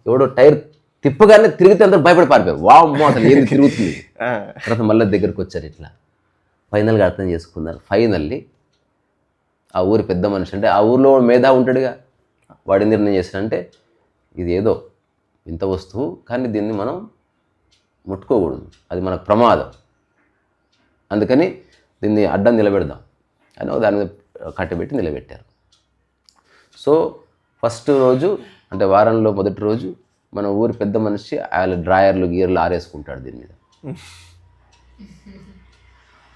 ఎవడో టైర్ తిప్పగానే తిరిగితే అందరూ భయపడి పారిపోయారు. వామ్మో అసలు ఏంది తిరుగుతుంది. తర్వాత మళ్ళీ దగ్గరకు వచ్చారు. ఇట్లా ఫైనల్గా అర్థం చేసుకున్నారు. ఫైనల్లీ ఆ ఊరి పెద్ద మనిషి, అంటే ఆ ఊర్లో మేధా ఉంటాడుగా, వాడి నిర్ణయం చేశాడంటే ఇది ఏదో ఇంత వస్తువు, కానీ దీన్ని మనం ముట్టుకోకూడదు, అది మనకు ప్రమాదం, అందుకని దీన్ని అడ్డం నిలబెడదాం అని దాని మీద కట్టబెట్టి నిలబెట్టారు. సో ఫస్ట్ రోజు అంటే వారంలో మొదటి రోజు మన ఊరి పెద్ద మనిషి ఆయన డ్రాయర్లు గీర్లు ఆరేసుకుంటాడు దీని మీద.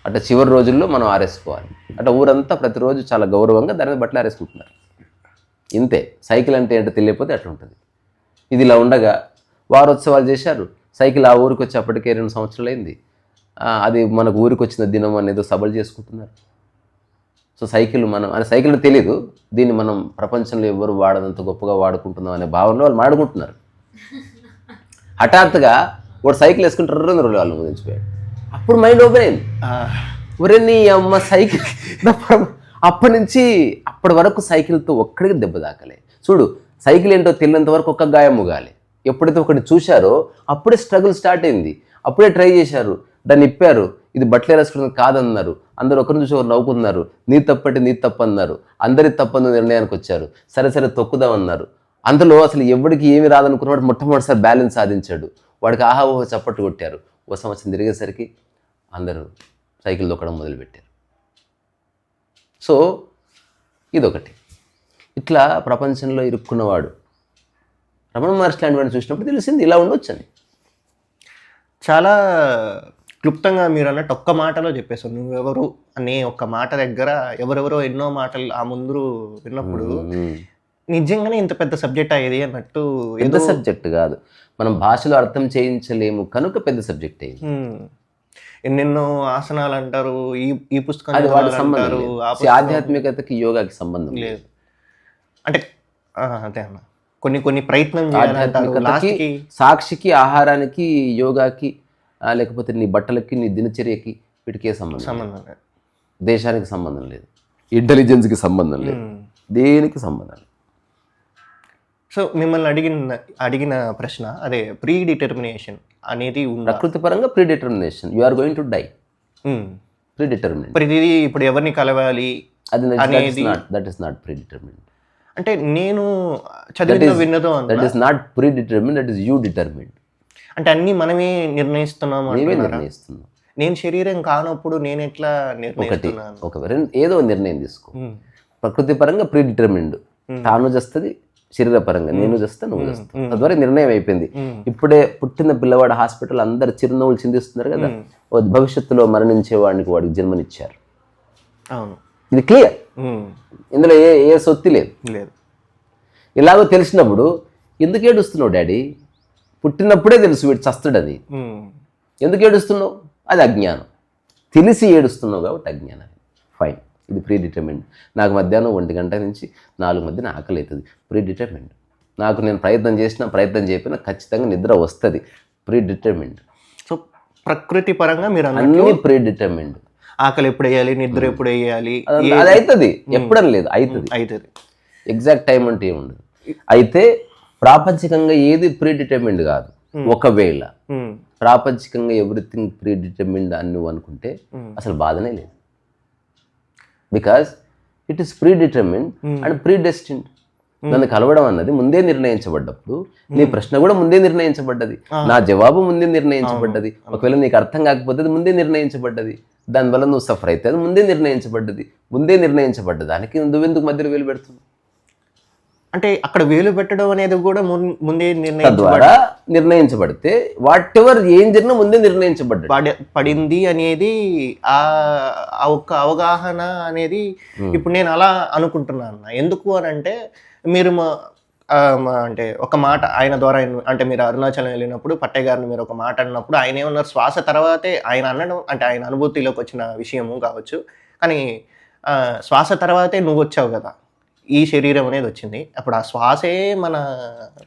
అట్లా చివరి రోజుల్లో మనం ఆరేసుకోవాలి. అట్లా ఊరంతా ప్రతిరోజు చాలా గౌరవంగా దాని మీద బట్టలు ఆరేసుకుంటున్నారు. ఇంతే. సైకిల్ అంటే ఏంటో తెలియకపోతే అట్లా ఉంటుంది. ఇది ఇలా ఉండగా వారోత్సవాలు చేశారు. సైకిల్ ఆ ఊరికి వచ్చి అప్పటికే 2 సంవత్సరాలు అయింది. అది మనకు ఊరికి వచ్చిన దినం అనేది సభలు చేసుకుంటున్నారు. సో సైకిల్ సైకిల్ తెలీదు, దీన్ని మనం ప్రపంచంలో ఎవరు వాడనంత గొప్పగా వాడుకుంటున్నాం అనే భావనలో వాళ్ళు మాడుకుంటున్నారు. హఠాత్తుగా వాడు సైకిల్ వేసుకుంటారు, వాళ్ళు ముదించిపోయాడు. అప్పుడు మైండ్ ఓపెన్ అయింది. ఒరే నీ అమ్మ సైకిల్. అప్పటి నుంచి అప్పటి వరకు సైకిల్తో ఒక్కడికి దెబ్బ తాకలే. చూడు, సైకిల్ ఏంటో తెలియనంత వరకు ఒక్క గాయం ముగాలి. ఎప్పుడైతే ఒకటి చూశారో అప్పుడే స్ట్రగుల్ స్టార్ట్ అయింది. అప్పుడే ట్రై చేశారు, దాన్ని ఇప్పారు. ఇది బట్టలు వేసుకున్నది కాదన్నారు. అందరూ ఒకరిని చూసి ఒకరు నవ్వుకున్నారు. నీ తప్పంటే నీ తప్పు అన్నారు. అందరి తప్పని నిర్ణయానికి వచ్చారు. సరే తొక్కుదామన్నారు. అందులో అసలు ఎవరికి ఏమి రాదనుకున్నవాడు మొట్టమొదటిసారి బ్యాలెన్స్ సాధించాడు. వాడికి ఆహా ఊహ చప్పట్టు కొట్టారు. ఓ సంవత్సరం తిరిగేసరికి అందరూ సైకిల్ దొక్కడం మొదలుపెట్టారు. సో ఇదొకటి. ఇట్లా ప్రపంచంలో ఇరుక్కున్నవాడు రమణ మహర్షి లాంటి వాడిని చూసినప్పుడు తెలిసింది ఇలా ఉండొచ్చు అని. చాలా క్లుప్తంగా మీరు అన్నట్టు ఒక్క మాటలో చెప్పేసావు. నువ్వెవరు అనే ఒక్క మాట దగ్గర ఎవరెవరో ఎన్నో మాటలు ఆ ముందు విన్నప్పుడు నిజంగానే ఇంత పెద్ద సబ్జెక్ట్ అయ్యేది అన్నట్టు. పెద్ద సబ్జెక్ట్ కాదు, మనం భాషలో అర్థం చేయించలేము కనుక పెద్ద సబ్జెక్ట్ అయింది. ఎన్నెన్నో ఆసనాలు అంటారు, ఈ పుస్తకం అది వాటి సంబంధం లేదు. ఆధ్యాత్మికతకి యోగాకి సంబంధం లేదు. అంటే అదే అన్న, కొన్ని ప్రయత్నం చేయాలి. సాక్షికి, ఆహారానికి, యోగాకి, లేకపోతే నీ బట్టలకి, నీ దినచర్యకి, వీటికే సంబంధం లేదు. దేశానికి సంబంధం లేదు, ఇంటెలిజెన్స్కి సంబంధం లేదు, దేనికి సంబంధం లేదు. సో మిమ్మల్ని అడిగిన ప్రశ్న అదే, ప్రీ డిటర్మినేషన్ అనేది ప్రకృతి పరంగా pre determination, you are going to die. Pre determination ప్రతిదీ ఇప్పుడు ఎవరిని కలవాలి అనేది that is not pre determination. అంటే నేను చదివిన విన్నదో that is not pre determined, that is you determined. అంటే అన్ని మనమే నిర్ణయిస్తున్నాం. నిర్ణయిస్తున్నాం. నేను శరీరం కానప్పుడు నేను ఎట్లా నిర్ణయిస్తున్నాను? ఒకవేళ ఏదో నిర్ణయం తీసుకో. ప్రకృతి పరంగా ప్రీ డిటర్మిన్డ్, తాను చేస్తుంది. శరీర పరంగా నేను చేస్తా, నువ్వు చేస్తావు. తద్వారా నిర్ణయం అయిపోయింది. ఇప్పుడే పుట్టిన పిల్లవాడు హాస్పిటల్ అందరు చిరునవ్వులు చిందిస్తున్నారు కదా, భవిష్యత్తులో మరణించే వాడికి జన్మనిచ్చారు. అవును, ఇది క్లియర్. ఇందులో ఏ సొత్తి లేదు. ఇలాగో తెలిసినప్పుడు ఎందుకు ఏడుస్తున్నావు డాడీ? పుట్టినప్పుడే తెలుసు వీడు చస్తుడని. ఎందుకు ఏడుస్తున్నావు? అది అజ్ఞానం. తెలిసి ఏడుస్తున్నావు కాబట్టి అజ్ఞానం. ఫైన్, ఇది ప్రీ డిటర్మిన్డ్. నాకు మధ్యాహ్నం 1 గంట నుంచి 4 మధ్యన ఆకలి అవుతుంది, ప్రీ డిటర్మిన్డ్. నాకు నేను ప్రయత్నం చేయకపోయినా ఖచ్చితంగా నిద్ర వస్తుంది, ప్రీ డిటర్మిన్డ్. సో ప్రకృతి పరంగా మీరు అన్నీ ప్రీ డిటర్మిన్డ్. ఆకలి ఎప్పుడు వేయాలి, నిద్ర ఎప్పుడు వేయాలి, అది అవుతుంది. ఎప్పుడని లేదు, అవుతుంది. ఎగ్జాక్ట్ టైం అంటే ఏముండదు. అయితే ప్రాపంచికంగా ఏది ప్రీ డిటర్మిన్డ్ కాదు. ఒకవేళ ప్రాపంచికంగా ఎవ్రీథింగ్ ప్రీ డిటర్మిన్డ్ అని నువ్వు అనుకుంటే అసలు బాధనే లేదు. Because it is pre determined and pre destined. నన్ను కలవడం అన్నది ముందే నిర్ణయించబడ్డప్పుడు, నీ ప్రశ్న కూడా ముందే నిర్ణయించబడ్డది, నా జవాబు ముందే నిర్ణయించబడ్డది. ఒకవేళ నీకు అర్థం కాకపోతే అది ముందే నిర్ణయించబడ్డది. దానివల్ల నువ్వు సఫర్ అయితే అది ముందే నిర్ణయించబడ్డది. దానికి నువ్వెందుకు మధ్యలో వేలు పెడుతున్నావు? అంటే అక్కడ వేలు పెట్టడం అనేది కూడా ముందే తద్వారా నిర్ణయించబడితే వాట్ ఎవర్ ఏం జరిగినా ముందే పడింది అనేది ఆ ఒక్క అవగాహన అనేది ఇప్పుడు నేను అలా అనుకుంటున్నాను. ఎందుకు అని అంటే మీరు అంటే ఒక మాట ఆయన ద్వారా, అంటే మీరు అరుణాచలం వెళ్ళినప్పుడు పట్టయ్య గారిని మీరు ఒక మాట అన్నప్పుడు ఆయన ఏమన్నారు, శ్వాస తర్వాతే ఆయన అనడం, అంటే ఆయన అనుభూతిలోకి వచ్చిన విషయము కావచ్చు, కానీ శ్వాస తర్వాతే నువ్వు వచ్చావు కదా, ఈ శరీరం అనేది వచ్చింది. అప్పుడు ఆ శ్వాసే మన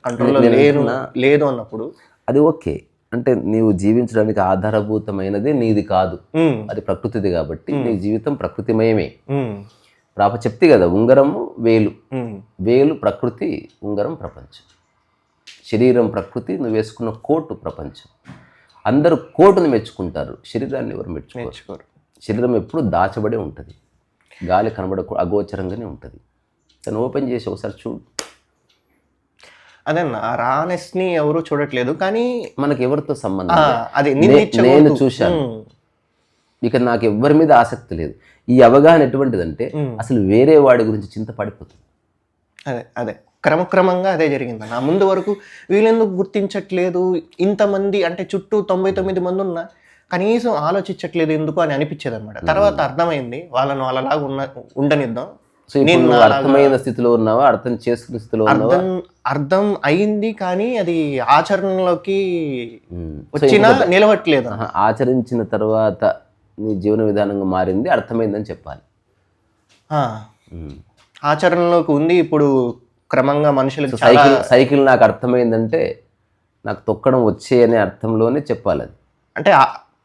కంట్రోల్లో లేదు అన్నప్పుడు అది ఓకే. అంటే నీవు జీవించడానికి ఆధారభూతమైనదే నీది కాదు, అది ప్రకృతిది. కాబట్టి నీ జీవితం ప్రకృతిమయమే. చెప్తే కదా, ఉంగరము వేలు, వేలు ప్రకృతి, ఉంగరం ప్రపంచం. శరీరం ప్రకృతి, నువ్వు వేసుకున్న కోటు ప్రపంచం. అందరూ కోటును మెచ్చుకుంటారు, శరీరాన్ని ఎవరు మెచ్చుకోరు. శరీరం ఎప్పుడు దాచబడి ఉంటుంది, గాలి అగోచరంగానే ఉంటుంది. తను ఓపెన్ చేసి ఒకసారి చూడు. అదన్నా ఆ రానెస్ని ఎవరు చూడట్లేదు, కానీ మనకి ఎవరితో సంబంధం? అది నేను చూశాను. ఇక నాకు ఎవ్వరి మీద ఆసక్తి లేదు. ఈ అవగాహన ఎటువంటిదంటే అసలు వేరే వాడి గురించి చింత పడిపోతుంది. అదే క్రమక్రమంగా అదే జరిగింది. నా ముందు వరకు వీళ్ళెందుకు గుర్తించట్లేదు, ఇంతమంది అంటే చుట్టూ 99 మంది ఉన్నా కనీసం ఆలోచించట్లేదు ఎందుకు అని అనిపించేది అనమాట. తర్వాత అర్థమైంది వాళ్ళని వాళ్ళలాగా ఉండనిద్దాం. సో ఇప్పుడు నువ్వు అర్థమైన స్థితిలో ఉన్నావా, అర్థం చేసుకునే స్థితిలో ఉన్నావా? అర్థం అయింది కానీ అది ఆచరణలోకి వచ్చినా నిలవట్లేదు. ఆచరించిన తర్వాత నీ జీవన విధానంగా మారింది, అర్థమైందని చెప్పాలి. ఆచరణలోకి ఉంది. ఇప్పుడు క్రమంగా మనుషులకు సైకిల్ నాకు అర్థమైందంటే నాకు తొక్కడం వచ్చే అనే అర్థంలోనే చెప్పాలి. అది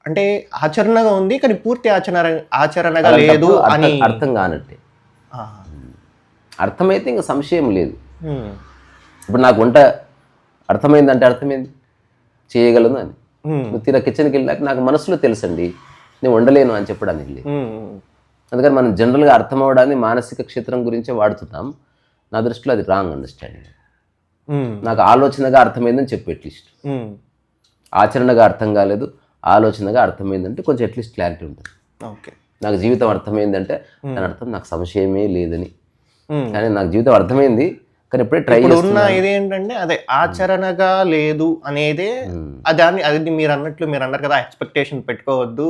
అంటే ఆచరణగా ఉంది కానీ పూర్తి ఆచరణగా లేదు అని అర్థం కానట్టే. అర్థమైతే ఇంకా సంశయం లేదు. ఇప్పుడు నాకు వంట అర్థమైందంటే అర్థమైంది, చేయగలను అని. నువ్వు తీరా కిచెన్కి వెళ్ళాక నాకు మనసులో తెలుసండి నేను వండలేను అని చెప్పడానికి లేదు. అందుకని మనం జనరల్గా అర్థం అవడాన్ని మానసిక క్షేత్రం గురించే వాడుతున్నాం. నా దృష్టిలో అది రాంగ్ అండర్స్టాండింగ్. నాకు ఆలోచనగా అర్థమైందని చెప్పు అట్లీస్ట్. ఆచరణగా అర్థం కాలేదు, ఆలోచనగా అర్థమైందంటే కొంచెం అట్లీస్ట్ క్లారిటీ ఉంటుంది. ఓకే, నాకు జీవితం అర్థమైందంటే దాని అర్థం నాకు సంశయమే లేదని. కానీ నాకు జీవితం అర్థమైంది కానీ ఇప్పుడే ట్రై చేస్తున్నా. ఇదేంటంటే అదే ఆచరణగా లేదు అనేదే అది మీరు అన్నారు కదా, ఎక్స్పెక్టేషన్ పెట్టుకోవద్దు.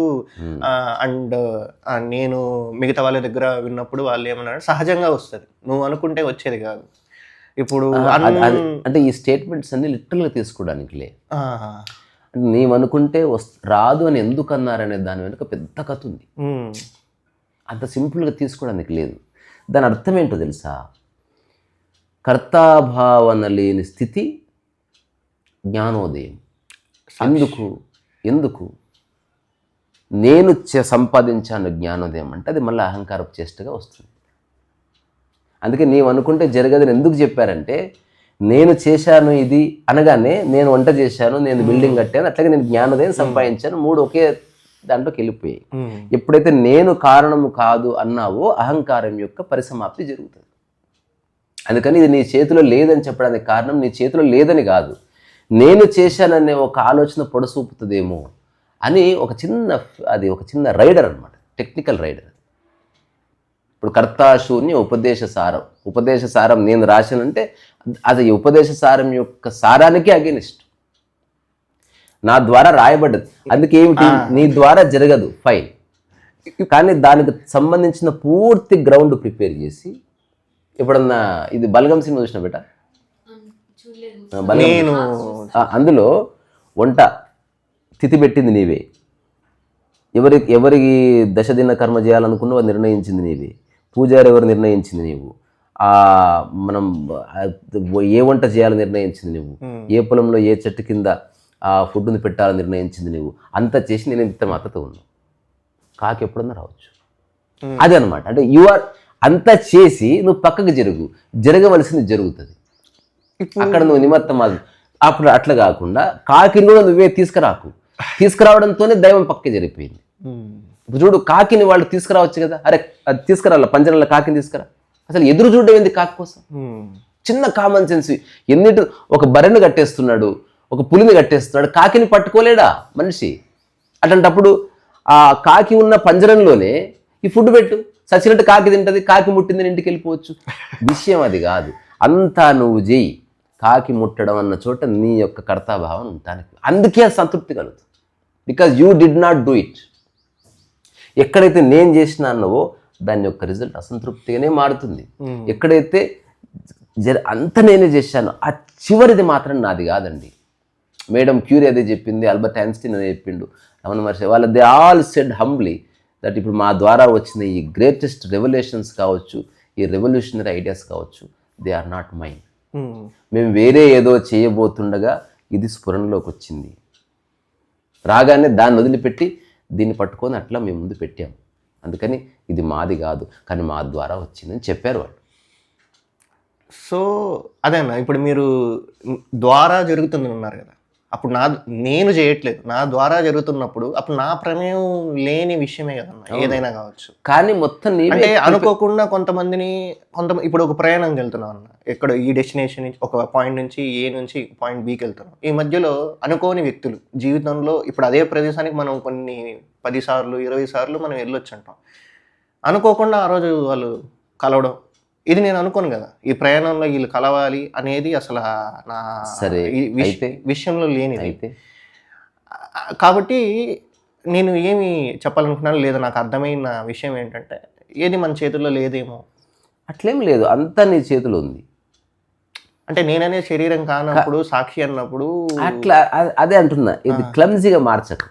అండ్ నేను మిగతా వాళ్ళ దగ్గర విన్నప్పుడు వాళ్ళు ఏమన్నారు, సహజంగా వస్తుంది, నువ్వు అనుకుంటే వచ్చేది కాదు. ఇప్పుడు అంటే ఈ స్టేట్మెంట్స్ అన్ని లిటరల్గా తీసుకోవడానికి లే, నీవనుకుంటే రాదు అని ఎందుకు అన్నారనే దాని వెనుక పెద్ద కథ ఉంది. అంత సింపుల్గా తీసుకోవడానికి లేదు. దాని అర్థం ఏంటో తెలుసా? కర్తాభావన లేని స్థితి జ్ఞానోదయం. ఎందుకు నేను సంపాదించాను జ్ఞానోదయం అంటే అది మళ్ళీ అహంకారపు చేష్టగా వస్తుంది. అందుకే నీవు అనుకుంటే జరగదని ఎందుకు చెప్పారంటే, నేను చేశాను ఇది అనగానే నేను వంట చేశాను, నేను బిల్డింగ్ కట్టాను, అట్లాగే నేను జ్ఞానోదయం సంపాదించాను, మూడు ఒకే దాంట్లోకి వెళ్ళిపోయాయి. ఎప్పుడైతే నేను కారణము కాదు అన్నావో అహంకారం యొక్క పరిసమాప్తి జరుగుతుంది. అందుకని ఇది నీ చేతిలో లేదని చెప్పడానికి కారణం నీ చేతిలో లేదని కాదు, నేను చేశాననే ఒక ఆలోచన పొడసూపుతుందేమో అని ఒక చిన్న రైడర్ అనమాట, టెక్నికల్ రైడర్. ఇప్పుడు కర్తాశూన్య ఉపదేశ సారం నేను రాశానంటే అది ఉపదేశ సారం యొక్క సారానికి అగెనిస్ట్, నా ద్వారా రాయబడ్డది. అందుకే ఏమిటి, నీ ద్వారా జరగదు ఫైన్, కానీ దానికి సంబంధించిన పూర్తి గ్రౌండ్ ప్రిపేర్ చేసి. ఎప్పుడన్నా ఇది బలగం సినిమా చూసిన బేట, అందులో వంట తిథి పెట్టింది నీవే, ఎవరికి దశదిన కర్మ చేయాలనుకున్నావు నిర్ణయించింది నీవే, పూజారి ఎవరు నిర్ణయించింది నీవు, మనం ఏ వంట చేయాలని నిర్ణయించింది నువ్వు, ఏ పొలంలో ఏ చెట్టు కింద ఆ ఫుడ్ని పెట్టాలని నిర్ణయించింది నువ్వు. అంతా చేసి నేను ఇంత మద్దతు ఉన్నాను, కాకి ఎప్పుడన్నా రావచ్చు. అదే అనమాట. అంటే అంతా చేసి నువ్వు పక్కకు జరగవలసింది జరుగుతుంది. అక్కడ నువ్వు నిమిత్తం అప్పుడు అట్లా కాకుండా కాకిని కూడా నువ్వే తీసుకురావడంతోనే దైవం పక్కకి జరిగిపోయింది. ఇప్పుడు చూడు, కాకిని వాళ్ళు తీసుకురావచ్చు కదా, అరే అది తీసుకురావాల, పంజరంలో కాకిని తీసుకురా, అసలు ఎదురు చూడడం ఏంది కాకి కోసం? చిన్న కామన్ సెన్స్. ఒక బర్రెను కట్టేస్తున్నాడు, ఒక పులిని కట్టేస్తున్నాడు, కాకిని పట్టుకోలేడా మనిషి? అట్లాంటప్పుడు ఆ కాకి ఉన్న పంజరంలోనే ఈ ఫుడ్ పెట్టు, సచ్చినట్టు కాకి తింటది, కాకి ముట్టిందని ఇంటికి వెళ్ళిపోవచ్చు. విషయం అది కాదు, అంతా నువ్వు చేయి, కాకి ముట్టడం అన్న చోట నీ యొక్క కర్తాభావం ఉంటానికి. అందుకే సంతృప్తి కలుగుతుంది, because you did not do it. ఎక్కడైతే నేను చేసిన అన్నవో దాని యొక్క రిజల్ట్ అసంతృప్తిగానే మారుతుంది. ఎక్కడైతే అంత నేనే చేశాను, ఆ చివరిది మాత్రం నాది కాదండి. మేడం క్యూరీ అదే చెప్పింది, ఆల్బర్ట్ ఐన్స్టీన్ అదే చెప్పిండు, Ramana Maharshi, they all said humbly that ఇప్పుడు మా ద్వారా వచ్చిన ఈ గ్రేటెస్ట్ రెవల్యూషన్స్ కావచ్చు, ఈ రెవల్యూషనరీ ఐడియాస్ కావచ్చు, దే ఆర్ నాట్ మైన్. మేము వేరే ఏదో చేయబోతుండగా ఇది స్ఫురణలోకి వచ్చింది, రాగానే దాన్ని వదిలిపెట్టి దీన్ని పట్టుకొని అట్లా మేము ముందు పెట్టాం. అందుకని ఇది మాది కాదు, కానీ మా ద్వారా వచ్చిందని చెప్పారు వాళ్ళు. సో అదేనా, ఇప్పుడు మీరు ద్వారా జరుగుతుంది ఉన్నారు కదా, అప్పుడు నేను చేయట్లేదు, నా ద్వారా జరుగుతున్నప్పుడు అప్పుడు నా ప్రమేయం లేని విషయమే కదన్నా, ఏదైనా కావచ్చు. కానీ మొత్తం అంటే అనుకోకుండా ఇప్పుడు ఒక ప్రయాణంకి వెళ్తున్నాం అన్న, ఎక్కడ ఈ డెస్టినేషన్ నుంచి ఒక పాయింట్ నుంచి ఏ నుంచి పాయింట్ బికి వెళ్తున్నాం, ఈ మధ్యలో అనుకోని వ్యక్తులు జీవితంలో ఇప్పుడు అదే ప్రదేశానికి మనం కొన్ని 10 సార్లు 20 సార్లు మనం వెళ్ళొచ్చు అంటాం. అనుకోకుండా ఆ రోజు వాళ్ళు కలవడం, ఇది నేను అనుకోను కదా, ఈ ప్రయాణంలో వీళ్ళు కలవాలి అనేది అసలు నా సరే, ఈ అయితే విషయంలో లేనిది. అయితే కాబట్టి నేను ఏమి చెప్పాలనుకున్నాను, లేదా నాకు అర్థమైన విషయం ఏంటంటే, ఏది మన చేతుల్లో లేదేమో. అట్లేం లేదు, అంతా నీ చేతిలో ఉంది. అంటే నేననే శరీరం కానప్పుడు, సాక్షి అన్నప్పుడు అట్లా అదే అంటున్నా, ఇది క్లమ్జీగా మార్చకు,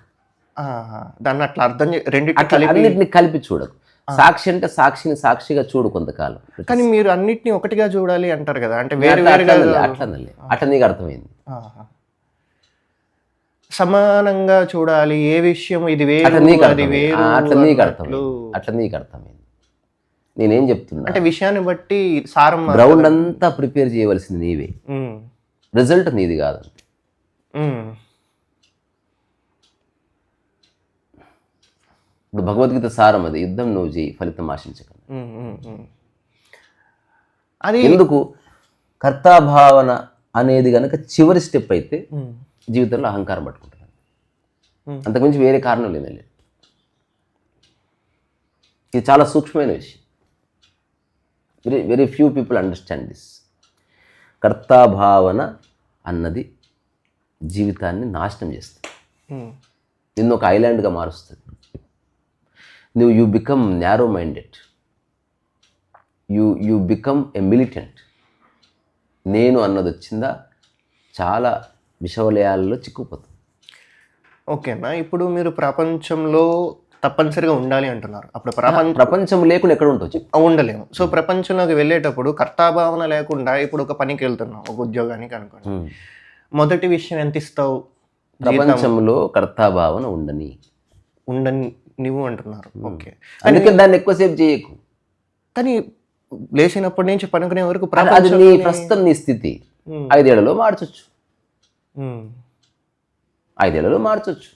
దాన్ని అట్లా అర్థం రెండింటి అట్లా అన్నిటిని కలిపి చూడకు. సాక్షి అంటే సాక్షిని సాక్షిగా చూడు కొంతకాలం. కానీ మీరు అన్నిటిని ఒకటిగా చూడాలి అంటారు కదా, అంటే వేరు వేరుగా అట్లా నీకు అర్థమైంది. సమానంగా చూడాలి, ఏ విషయం ఇది వేరు అట్లా నీకు అది వేరు అట్లా నీకు అన్నట్లు. అర్థమైంది, అట్లా నీకు అర్థమైంది. నేనేం చెప్తున్నా అంటే విషయాన్ని బట్టి సారం గ్రౌండ్ అంతా ప్రిపేర్ చేయవలసింది నీవే, రిజల్ట్ నీది కాదంతే. ఇప్పుడు భగవద్గీత సారం అది, యుద్ధం నువ్వు చేయి, ఫలితం ఆశించకండి. అది ఎందుకు? కర్తాభావన అనేది కనుక చివరి స్టెప్ అయితే జీవితంలో అహంకారం పట్టుకుంటుంది. అంతకుమించి వేరే కారణం లేదు. ఇది చాలా సూక్ష్మమైన విషయం. Very few people understand this. కర్తాభావన అన్నది జీవితాన్ని నాశనం చేస్తుంది, నిన్ను ఒక ఐలాండ్గా మారుస్తుంది. You become narrow minded, you become a militant. నేను అన్నది వచ్చిందా చాలా విషవలయాల్లో చిక్కుపోతుంది. ఓకేనా, ఇప్పుడు మీరు ప్రపంచంలో తప్పనిసరిగా ఉండాలి అంటున్నారు. అప్పుడు ప్రపంచం లేకుండా ఎక్కడ ఉంటుంది? ఉండలేము. సో ప్రపంచంలోకి వెళ్ళేటప్పుడు కర్తాభావన లేకుండా ఇప్పుడు ఒక పనికి వెళ్తున్నాం, ఒక ఉద్యోగానికి అనుకోండి. మొదటి విషయం ఎంత ఇస్తావు? ప్రపంచంలో కర్తాభావన ఉండని నువ్వు అంటున్నారు. ఓకే, అందుకే దాన్ని ఎక్కువసేపు చేయకు. కానీ లేచినప్పటి నుంచి పనుకునే వరకు అది నీ ప్రస్తుతం నీ స్థితి. 5 ఏళ్లలో మార్చొచ్చు, 5 ఏళ్లలో మార్చొచ్చు.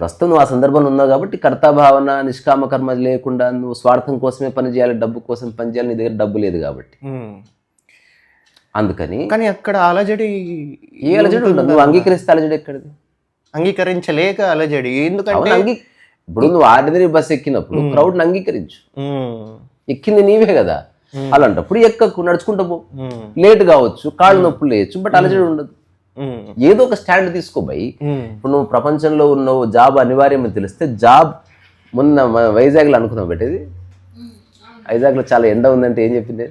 ప్రస్తుతం నువ్వు ఆ సందర్భంలో ఉన్నావు కాబట్టి కర్తాభావన, నిష్కామ కర్మ లేకుండా నువ్వు స్వార్థం కోసమే పని చేయాలి, డబ్బు కోసం పని చేయాలి, నీ దగ్గర డబ్బు లేదు కాబట్టి. అందుకని కానీ అక్కడ అలజడి, ఏ అలజడి ఉండదు. నువ్వు అంగీకరిస్తే అలజడి ఎక్కడిది? అంగీకరించలేక అలజడి. ఎందుకంటే ఇప్పుడు నువ్వు ఆర్డినరీ బస్ ఎక్కినప్పుడు క్రౌడ్ని అంగీకరించు, ఎక్కింది నీవే కదా. అలాంటప్పుడు ఎక్కకు, నడుచుకుంటూ పో. లేట్ కావచ్చు, కాళ్ళు నొప్పులు లేయచ్చు, బట్ అలజడి ఉండదు. ఏదో ఒక స్టాండ్ తీసుకో బై. ఇప్పుడు నువ్వు ప్రపంచంలో ఉన్నావు, జాబ్ అనివార్యమని తెలిస్తే జాబ్. మొన్న వైజాగ్లో అనుకున్నావు పెట్టేది, వైజాగ్లో చాలా ఎండ ఉందంటే ఏం చెప్పింది?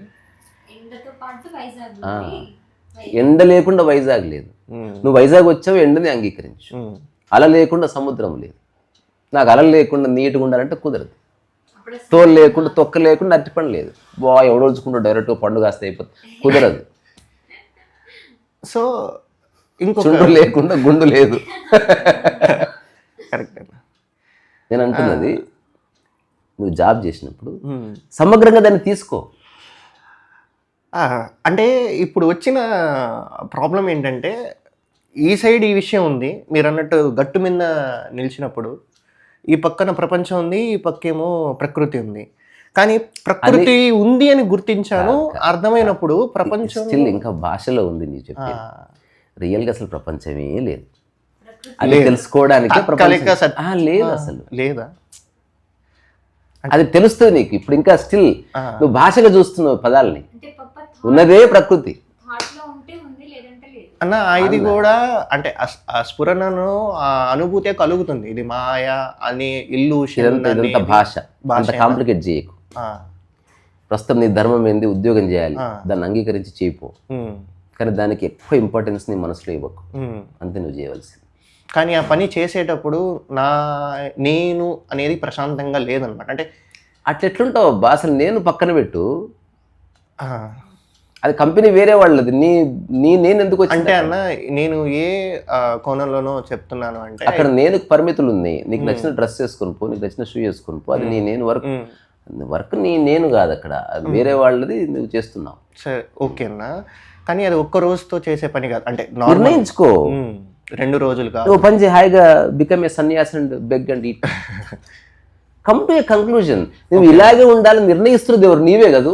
ఎండ లేకుండా వైజాగ్ లేదు. నువ్వు వైజాగ్ వచ్చావు, ఎండని అంగీకరించు. అల లేకుండా సముద్రం లేదు. నాకు అలలు లేకుండా నీట్గా ఉండాలంటే కుదరదు. తోలు లేకుండా, తొక్క లేకుండా అరటిపండు లేదు. ఎవడోల్చుకుంటావు, డైరెక్ట్గా పండు కాస్తే అయిపోతుంది, కుదరదు. సో చుండ్రు లేకుండా గుండు లేదు. కరెక్ట్. నేను అంటున్నది, నువ్వు జాబ్ చేసినప్పుడు సమగ్రంగా దాన్ని తీసుకో. అంటే ఇప్పుడు వచ్చిన ప్రాబ్లం ఏంటంటే, ఈ సైడ్ ఈ విషయం ఉంది, మీరు అన్నట్టు గట్టు మీద నిలిచినప్పుడు ఈ పక్కన ప్రపంచం ఉంది, ఈ పక్కేమో ప్రకృతి ఉంది. కానీ ప్రకృతి ఉంది అని గుర్తించాను, అర్థమైనప్పుడు ప్రపంచం స్టిల్ ఇంకా భాషలో ఉంది. నీ చెప్పే రియల్గా అసలు ప్రపంచమే లేదు, అది తెలుసుకోవడానికి లేదు అసలు. లేదా అది తెలుస్తుంది నీకు ఇప్పుడు. ఇంకా స్టిల్ నువ్వు భాషగా చూస్తున్నావు పదాలని, ఉన్నదే ప్రకృతి అన్న. ఇది కూడా అంటే ఆ స్ఫురణను, ఆ అనుభూతే కలుగుతుంది. ఇది మాయ అని, ఇల్యూషన్, ఇదంతా భాష. అంత కాంప్లికేట్ చేయకు. ప్రస్తుతం నీ ధర్మం ఏంది, ఉద్యోగం చేయాలి, దాన్ని అంగీకరించి చేయిపో. కానీ దానికి ఎక్కువ ఇంపార్టెన్స్ నీ మనసులో ఇవ్వకు, అంతే నువ్వు చేయవలసింది. కానీ ఆ పని చేసేటప్పుడు నేను అనేది ప్రశాంతంగా లేదనమాట. అంటే అట్లెట్లుంటావు అబ్బా, అసలు నేను పక్కన పెట్టు, అది కంపెనీ వేరే వాళ్ళది, నేను ఎందుకు అంటే అన్న, నేను ఏ కోణంలోనో చెప్తున్నాను అంటే, అక్కడ నేను పరిమితులు ఉన్నాయి. నీకు నచ్చిన డ్రెస్ వేసుకొని పో, నీకు నచ్చిన షూ వేసుకొని పో, అది నేను వర్క్ నేను కాదు, అక్కడ అది వేరే వాళ్ళది, నువ్వు చేస్తున్నావు. సరే ఓకే అన్న, కానీ అది ఒక్క రోజుతో చేసే పని కాదు. అంటే నిర్ణయించుకో, 2 రోజులు కాదు. నువ్వు పని చేయి, హాయిగా బికమ్ ఏ సన్యాసి and beg and eat. Come to a conclusion. నువ్వు ఇలాగే ఉండాలని నిర్ణయిస్తున్నది ఎవరు? నీవే కదా.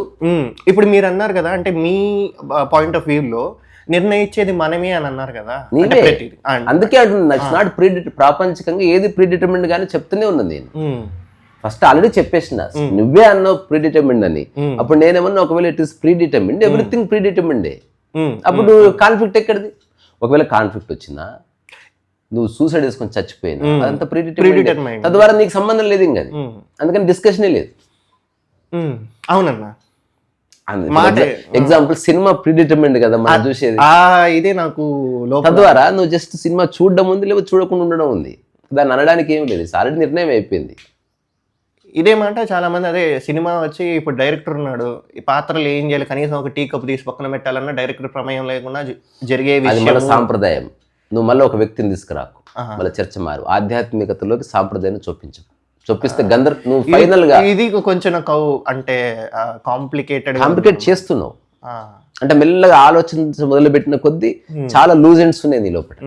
ఇప్పుడు మీరు అన్నారు కదా, అంటే మీ పాయింట్ ఆఫ్ వ్యూలో నిర్ణయించేది మనమే అని అన్నారు కదా. నీవే. అందుకే అంటున్నా ఇట్స్ నాట్ ప్రాపంచికంగా ఏది ప్రీడిటర్మిండ్ గానీ చెప్తూనే ఉన్నది నేను. ఫస్ట్ ఆల్రెడీ చెప్పేసిన, నువ్వే అన్నావు ప్రీడిటర్మిండ్ అని. అప్పుడు నేనేమన్నా ఒకవేళ ఇట్ ఇస్ ప్రీడిటర్మిండ్, ఎవ్రీథింగ్ ప్రీడిటర్మిండే. అప్పుడు కాన్ఫ్లిక్ట్ ఎక్కడిది? ఒకవేళ కాన్ఫ్లిక్ట్ వచ్చినా నువ్వు సూసైడ్ చేసుకొని చచ్చిపోయినా అదంతా ప్రీడిటర్మిండ్, తద్వారా నీకు సంబంధం లేదు ఇంకా. అందుకని డిస్కషనే లేదు. అవునన్నా. ఎగ్జాంపుల్ సినిమా ప్రీడిటర్మిండ్ కదా మనం చూసేది. ఇదే నాకు తద్వారా నువ్వు జస్ట్ సినిమా చూడడం ఉంది, లేకపోతే చూడకుండా ఉండడం ఉంది. దాన్ని అనడానికి ఏమి లేదు, ఆల్రెడీ నిర్ణయం అయిపోయింది. ఇదే మాట చాలా మంది, అదే సినిమా వచ్చి ఇప్పుడు డైరెక్టర్ ఉన్నాడు, ఈ పాత్రలు ఏం చేయాలి, కనీసం ఒక టీ కప్ తీసి పక్కన పెట్టాలన్నా డైరెక్టర్ ప్రమేయం లేకుండా జరిగే అది మన సాంప్రదాయం. నువ్వు మళ్ళీ ఒక వ్యక్తిని తీసుకురాకు, మళ్ళీ చర్చ మారు. ఆధ్యాత్మికతలోకి సాంప్రదాయాన్ని చొప్పిస్తే నువ్వు ఫైనల్ గా ఇది కొంచెం అంటే కాంప్లికేట్ చేస్తున్నావు. అంటే మెల్లగా ఆలోచన మొదలు పెట్టిన కొద్దీ చాలా లూజ్ ఎండ్స్ ఉన్నాయి నీ లోపల.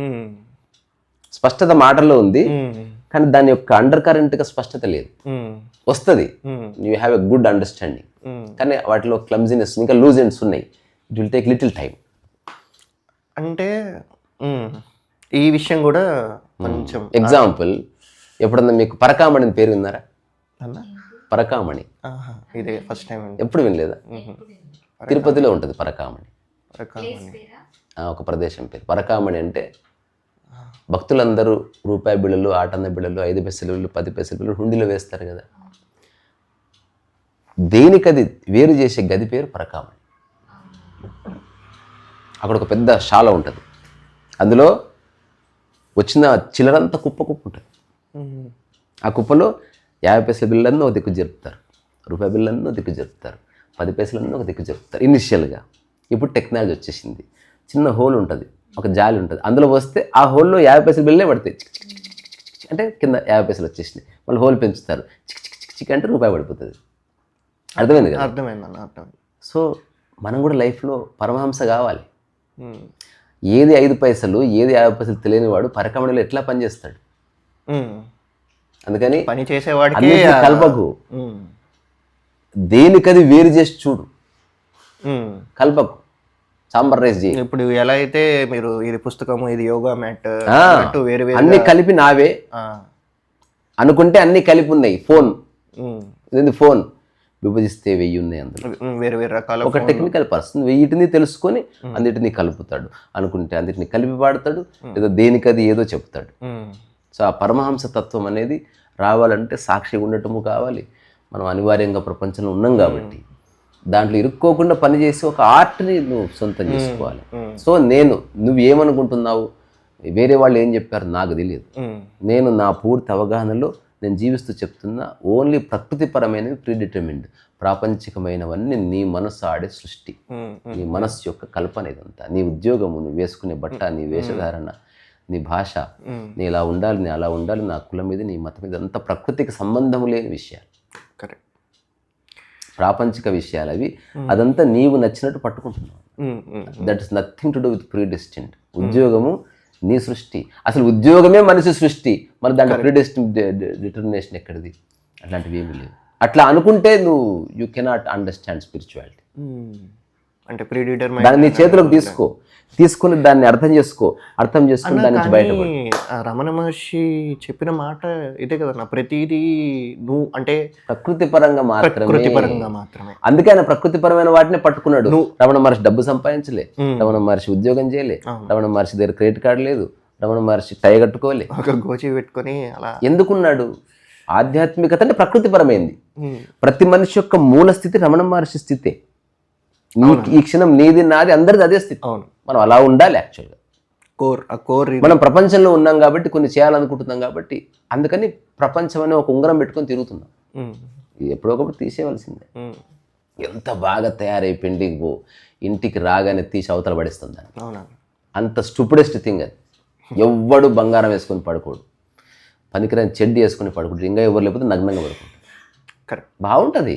స్పష్టత మాటల్లో ఉంది, కానీ దాని యొక్క అండర్ కరెంట్ గా స్పష్టత లేదు. వస్తుంది, you have a good understanding, కానీ వాటిలో క్లమ్జినెస్ ఇంకా లూజ్ ఎండ్స్ ఉన్నాయి. It will take little time. అంటే ఈ విషయం కూడా కొంచెం ఎగ్జాంపుల్, ఎప్పుడన్నా మీకు పరకామణి పేరు విన్నారా? పరకామణి ఇదే ఫస్ట్ టైం. ఎప్పుడు వినలేదా? తిరుపతిలో ఉంటుంది పరకామణి. ఒక ప్రదేశం పేరు పరకామణి. అంటే భక్తులందరూ రూపాయి బిళ్ళలు, ఆటన్న బిళ్ళలు, 5 పైసల బిళ్ళలు, 10 పైసల బిళ్ళలు హుండీలో వేస్తారు కదా. దేనికది వేరు చేసే గది పేరు పరకామణి. అక్కడ ఒక పెద్ద శాల ఉంటుంది, అందులో వచ్చిన చిల్లరంతా కుప్ప ఉంటుంది. ఆ కుప్పలో 50 పైసల బిళ్ళన్నీ ఒక దిక్కు జరుపుతారు, రూపాయి బిళ్ళన్నీ ఒక దిక్కు జరుపుతారు, 10 పైసలన్నీ ఒక దిక్కు జరుపుతారు ఇనిషియల్గా. ఇప్పుడు టెక్నాలజీ వచ్చేసింది, చిన్న హోల్ ఉంటుంది, ఒక జాలి ఉంటుంది, అందులో వస్తే ఆ హోల్లో 50 పైసల బిళ్ళే పడతాయి. అంటే కింద 50 పైసలు వచ్చేసినాయి. మళ్ళీ హోల్ పెంచుతారు, చిక్ అంటే రూపాయి పడిపోతుంది. అర్థమైంది కదా? అర్థమైంది. సో మనం కూడా లైఫ్లో పరమహంస కావాలి. ఏది 5 పైసలు, ఏది 50 పైసలు తెలియని వాడు పరకామణిలో ఎట్లా పనిచేస్తాడు? అందుకని పని చేసేవాడికి కల్పకు, దేనికది వేరు చేసి చూడు, కల్పకు, సాంబార్ రైస్ చేయి. ఇప్పుడు ఎలా అయితే మీరు ఇది పుస్తకము, ఇది యోగా మ్యాట్, వేరే అన్ని కలిపి నావే అనుకుంటే అన్ని కలిపి ఉన్నాయి. ఫోన్, ఇది ఫోన్ విభజిస్తే 1000 ఉన్నాయి, అందులో వేరే వేరే రకాల. ఒక టెక్నికల్ పర్సన్ 1000ని తెలుసుకొని అన్నిటినీ కలుపుతాడు, అనుకుంటే అన్నిటిని కలిపి వాడతాడు, లేదా దేనికది ఏదో చెప్తాడు. సో ఆ పరమహంస తత్వం అనేది రావాలంటే సాక్షిగా ఉండటము కావాలి. మనం అనివార్యంగా ప్రపంచంలో ఉన్నాం కాబట్టి దాంట్లో ఇరుక్కోకుండా పనిచేసి ఒక ఆర్ట్ని నువ్వు సొంతం చేసుకోవాలి. సో నువ్వు ఏమనుకుంటున్నావు, వేరే వాళ్ళు ఏం చెప్పారు నాకు తెలియదు. నేను నా పూర్తి అవగాహనలో నేను జీవిస్తూ చెప్తున్నా, ఓన్లీ ప్రకృతిపరమైనవి ప్రీడిటర్మిండ్, ప్రాపంచికమైనవన్నీ నీ మనస్సు ఆడే సృష్టి, నీ మనస్సు యొక్క కల్పన. ఇదంతా నీ ఉద్యోగము, నువ్వు వేసుకునే బట్ట, నీ వేషధారణ, నీ భాష, నీ ఇలా ఉండాలి, నీ అలా ఉండాలి, నా కులం మీద, నీ మతం మీద, అంతా ప్రకృతికి సంబంధం లేని విషయాలు, ప్రాపంచిక విషయాలు అవి. అదంతా నీవు నచ్చినట్టు పట్టుకుంటున్నావు. That is nothing to do with predestined. ఉద్యోగము నీ సృష్టి, అసలు ఉద్యోగమే మనిషి సృష్టి, మరి దాంట్లో డిటర్మినేషన్ ఎక్కడిది? అట్లాంటివి ఏమీ లేదు. అట్లా అనుకుంటే యూ కెనాట్ అండర్స్టాండ్ స్పిరిచువాలిటీ. అంటే ప్రీడిటర్ దాన్ని నీ చేతిలోకి తీసుకుని దాన్ని అర్థం చేసుకుని దాని నుంచి బయటపడి. రమణ మహర్షి చెప్పిన మాట ఇదే కదా, ప్రతిదీ నువ్వు అంటే ప్రకృతి పరంగా మాత్రమే. అందుకే ఆయన ప్రకృతిపరమైన వాటిని పట్టుకున్నాడు. రమణ మహర్షి డబ్బు సంపాదించలే, రమణ మహర్షి ఉద్యోగం చేయలే, రమణ మహర్షి దగ్గర క్రెడిట్ కార్డు లేదు, రమణ మహర్షి టై కట్టుకోలే, ఒక గోచి పెట్టుకొని అలా ఎందుకున్నాడు? ఆధ్యాత్మికత అంటే ప్రకృతిపరమైంది. ప్రతి మనిషి యొక్క మూల స్థితి రమణ మహర్షి స్థితే. ఈ క్షణం నీది నాది అందరిది అదే స్థితి. మనం అలా ఉండాలి. యాక్చువల్గా కోర్ మనం ప్రపంచంలో ఉన్నాం కాబట్టి, కొన్ని చేయాలనుకుంటున్నాం కాబట్టి, అందుకని ప్రపంచం అనే ఒక ఉంగరం పెట్టుకొని తిరుగుతున్నాం. ఎప్పుడొకప్పుడు తీసేయవలసిందే. ఎంత బాగా తయారైపోయింది, ఇంటికి రాగానే తీసి అవతల పడిస్తుంది. అంత స్టూపిడెస్ట్ థింగ్ అది. ఎవ్వడు బంగారం వేసుకొని పడుకోడు, పనికిరాని చెడ్డి వేసుకొని పడుకుంటాడు, ఇంకా ఎవరు లేకపోతే నగ్నంగా పడుకుంటాడు. బాగుంటుంది.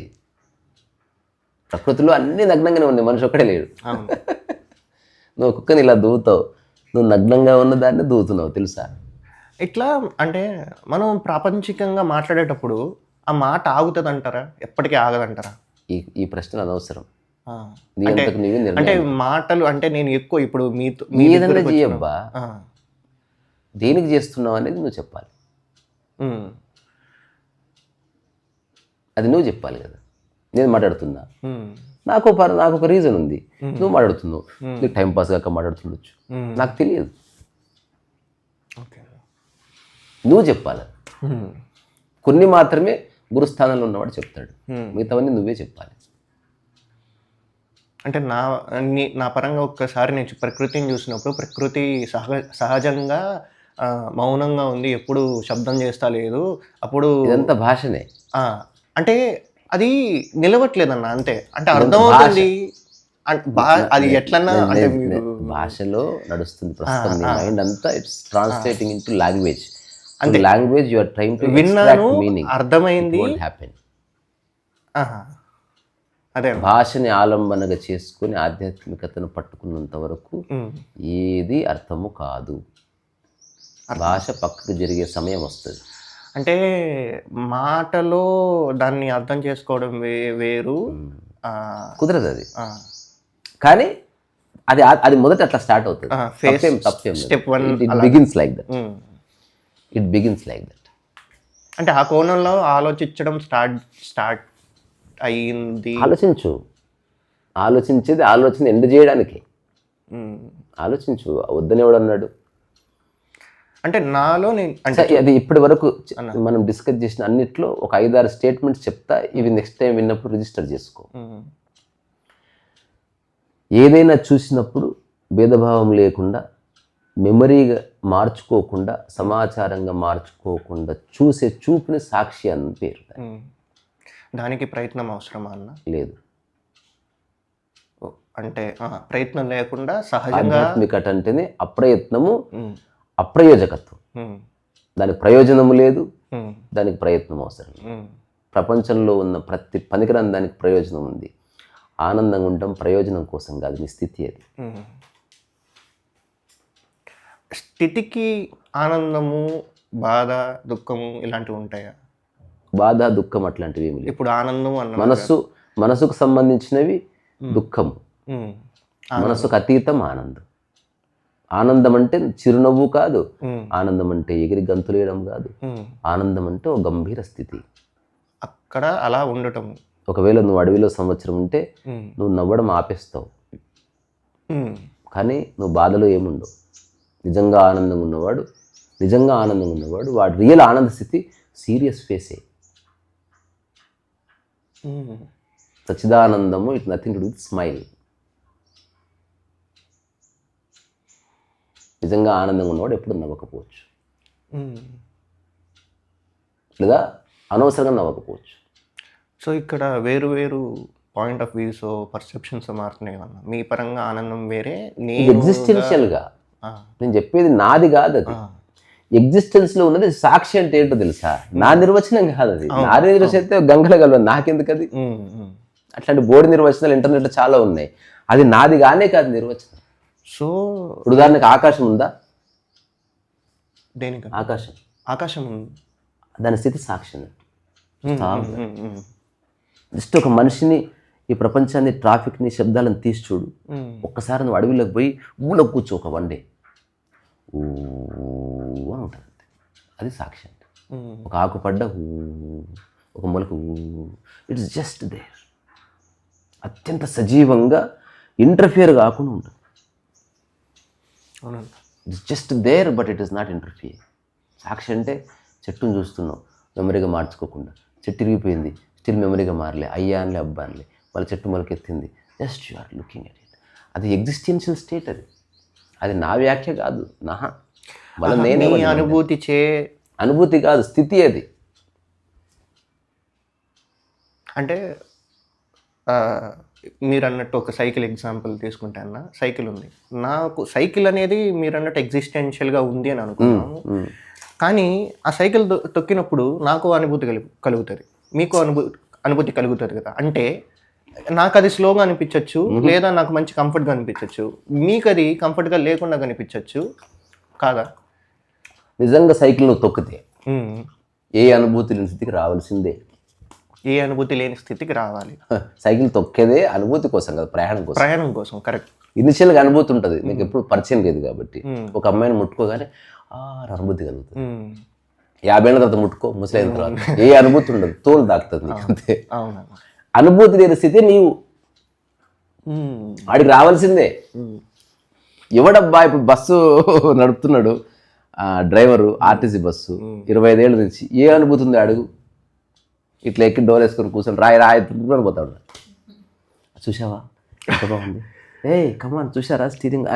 ప్రకృతిలో అన్ని నగ్నంగానే ఉన్నాయి, మనిషి ఒక్కడే లేడు. నువ్వు కుక్కని ఇలా దూవుతావు, నువ్వు నగ్నంగా ఉన్న దాన్ని దూవుతున్నావు, తెలుసా? ఇట్లా అంటే మనం ప్రాపంచికంగా మాట్లాడేటప్పుడు ఆ మాట ఆగుతుంది అంటారా, ఎప్పటికీ ఆగదంటారా? ఈ ప్రశ్న అనవసరం. ఆ. నీ అంతకు నీవే అంటే నిర్ణయం. మాటలు అంటే నేను ఎక్కువ ఇప్పుడు మీతో ఏదన్నా చేయబ్బా, దేనికి చేస్తున్నావు అనేది నువ్వు చెప్పాలి. అది నువ్వు చెప్పాలి కదా. నేను మాట్లాడుతున్నా, నాకు ఒక రీజన్ ఉంది. నువ్వు మాట్లాడుతున్నావు, నీకు టైం పాస్ కాక మాట్లాడుతుండొచ్చు, నాకు తెలియదు. నువ్వు చెప్పాలి. కొన్ని మాత్రమే గురుస్థానంలో ఉన్నవాడు చెప్తాడు, మిగతావన్నీ నువ్వే చెప్పాలి. అంటే నా పరంగా ఒక్కసారి నేను ప్రకృతిని చూసినప్పుడు ప్రకృతి సహజంగా మౌనంగా ఉంది, ఎప్పుడు శబ్దం చేస్తా లేదు. అప్పుడు ఇదంతా భాషనే. అంటే అది నిలవట్లేదన్న, అంతే. అంటే అర్థమవుతుంది, అది ఎట్లన్నా అంటే భాషలో నడుస్తుంది ప్రస్తుతం. నీ మైండ్ అంతా ఇట్స్ ట్రాన్స్లేటింగ్ ఇంటూ లాంగ్వేజ్. అంటే language you are trying to విన్నాను, మీనింగ్, అర్థమైంది. హ్యాపెన్. అదే భాషని ఆలంబనగా చేసుకుని ఆధ్యాత్మికతను పట్టుకున్నంత వరకు ఏది అర్థము కాదు. భాష పక్కకు జరిగే సమయం వస్తుంది. అంటే మాటలో దాన్ని అర్థం చేసుకోవడం వేరు, కుదరదు అది. కానీ అది మొదట అట్లా స్టార్ట్ అవుతుంది. Step 1 it begins like that. It begins like that. అంటే ఆ కోణంలో ఆలోచించడం స్టార్ట్ అయ్యింది. ఆలోచించేది ఆలోచన ఎండ్ చేయడానికి. ఆలోచించు, వద్దని ఎవడు అన్నాడు? అంటే నాలో అంటే అది ఇప్పటి వరకు మనం డిస్కస్ చేసిన అన్నిట్లో ఒక 5-6 స్టేట్మెంట్స్ చెప్తా, ఇవి నెక్స్ట్ టైం విన్నప్పుడు రిజిస్టర్ చేసుకో. ఏదైనా చూసినప్పుడు భేదభావం లేకుండా, మెమరీగా మార్చుకోకుండా, సమాచారంగా మార్చుకోకుండా చూసే చూపుని సాక్షి అని పేరు. దానికి ప్రయత్నం అవసరమా అన్న? లేదు. అంటే ప్రయత్నం లేకుండా సహజంగా ఆధ్యాత్మికత అంటేనే అప్రయత్నము, అప్రయోజకత్వం. దానికి ప్రయోజనము లేదు, దానికి ప్రయత్నం అవసరం. ప్రపంచంలో ఉన్న ప్రతి పనికిరాని దానికి ప్రయోజనం ఉంది. ఆనందంగా ఉండటం ప్రయోజనం కోసం కాదు, నీ స్థితి అది. స్థితికి ఆనందము, బాధ, దుఃఖము ఇలాంటివి ఉంటాయా? బాధ, దుఃఖం అట్లాంటివి ఏమి లేవు. ఇప్పుడు ఆనందం అన్న మనసుకు సంబంధించినవి దుఃఖము, మనసుకు అతీతం ఆనందం. ఆనందం అంటే చిరునవ్వు కాదు, ఆనందం అంటే ఎగిరి గంతులేయడం కాదు, ఆనందం అంటే ఒక గంభీర స్థితి. అక్కడ అలా ఉండటం. ఒకవేళ నువ్వు అడవిలో సంవత్సరం ఉంటే నువ్వు నవ్వడం ఆపేస్తావు, కానీ నువ్వు బాధలో ఏముండవు. నిజంగా ఆనందంగా ఉన్నవాడు వాడు రియల్ ఆనంద స్థితి సీరియస్ ఫేసే. సచ్చిదానందము, it nothing to do with smile. నిజంగా ఆనందంగా ఉన్నవాడు ఎప్పుడు నవ్వకపోవచ్చు, లేదా అనవసరంగా నవ్వకపోవచ్చు. సో ఇక్కడ వేరు వేరు పాయింట్ ఆఫ్ వ్యూస్, పర్సెప్షన్స్ మారుతున్నాయి అన్న. మీ పరంగా ఆనందం వేరే, ఎగ్జిస్టెన్షియల్గా నేను చెప్పేది నాది కాదు. అది ఎగ్జిస్టెన్స్లో ఉన్నది. సాక్షి అంటే ఏంటో తెలుసా? నా నిర్వచనం కాదు అది. నా నిర్వచనం అయితే గంగల గలవ, నాకెందుకు అది? అట్లాంటి బోర్డు నిర్వచనాలు ఇంటర్నెట్లో చాలా ఉన్నాయి. అది నాది కానే కాదు నిర్వచనం. సో ఇప్పుడు ఉదాహరణకు ఆకాశం ఉందా? దేనికి? ఆకాశం ఉంది, దాని స్థితి సాక్షి. జస్ట్ ఒక మనిషిని, ఈ ప్రపంచాన్ని, ట్రాఫిక్ని, శబ్దాలను తీసి చూడు. ఒక్కసారి నువ్వు అడవిలోకి పోయి ఊళ్ళో కూర్చో ఒక 1 day, ఊ అని ఉంటుంది. అది సాక్షి అంటే. ఒక ఆకు పడ్డ ఒక మొలక ఇట్స్ జస్ట్ దేర్. అత్యంత సజీవంగా ఇంటర్ఫియర్ కాకుండా ఉంటుంది. It's just there but it is not interfere. సాక్షి అంటే చెట్టును చూస్తున్నావు, మెమరీగా మార్చుకోకుండా. చెట్టు ఇరిగిపోయింది, స్టిల్ మెమరీగా మారలే, అయ్యా అనలే, అబ్బా అనలే, వాళ్ళ చెట్టు మొలకెత్తింది, just you are looking at it. అది ఎగ్జిస్టెన్షియల్ స్టేట్. అది నా వ్యాఖ్య కాదు, నేనే అనుభూతి కాదు, స్థితి అది. అంటే మీరు అన్నట్టు ఒక సైకిల్ ఎగ్జాంపుల్ తీసుకుంటే అన్న, సైకిల్ ఉంది. నాకు సైకిల్ అనేది మీరు అన్నట్టు ఎగ్జిస్టెన్షియల్గా ఉంది అని అనుకున్నాము. కానీ ఆ సైకిల్ తొక్కినప్పుడు నాకు అనుభూతి కలుగుతుంది, మీకు అనుభూతి కలుగుతుంది కదా. అంటే నాకు అది స్లోగా అనిపించవచ్చు, లేదా నాకు మంచి కంఫర్ట్గా అనిపించవచ్చు, మీకు అది కంఫర్ట్గా లేకుండా కనిపించవచ్చు కాదా? నిజంగా సైకిల్ నువ్వు తొక్కితే ఏ అనుభూతి స్థితికి రావాల్సిందే. ఏ అనుభూతి లేని స్థితికి రావాలి. సైకిల్ తొక్కేదే అనుభూతి కోసం కదా, ప్రయాణం కోసం. ప్రయాణం కోసం, కరెక్ట్. ఇనిషియల్గా అనుభూతి ఉంటుంది, నీకు ఎప్పుడు పరిచయం లేదు కాబట్టి. ఒక అమ్మాయిని ముట్టుకోగానే అనుభూతి కలుగుతుంది. 50 ఏళ్ళ తర్వాత ముట్టుకో, ముసలైన తర్వాత ఏ అనుభూతి ఉండదు, తోలు దాకుతుంది నీకు అంతే. అవునమ్మా. అనుభూతి లేని స్థితి నీవు ఆడికి రావాల్సిందే. ఎవడబ్బా ఇప్పుడు బస్సు నడుపుతున్నాడు డ్రైవరు, ఆర్టీసీ బస్సు 25 ఏళ్ళ నుంచి, ఏ అనుభూతి ఉంది అడుగు. ఇట్లా ఎక్కి డోర్ వేసుకొని కూర్చొని రాయి పోతాడు. చూసావా ఎంత బాగుంది, కమాన్ చూసారా స్టీరింగ్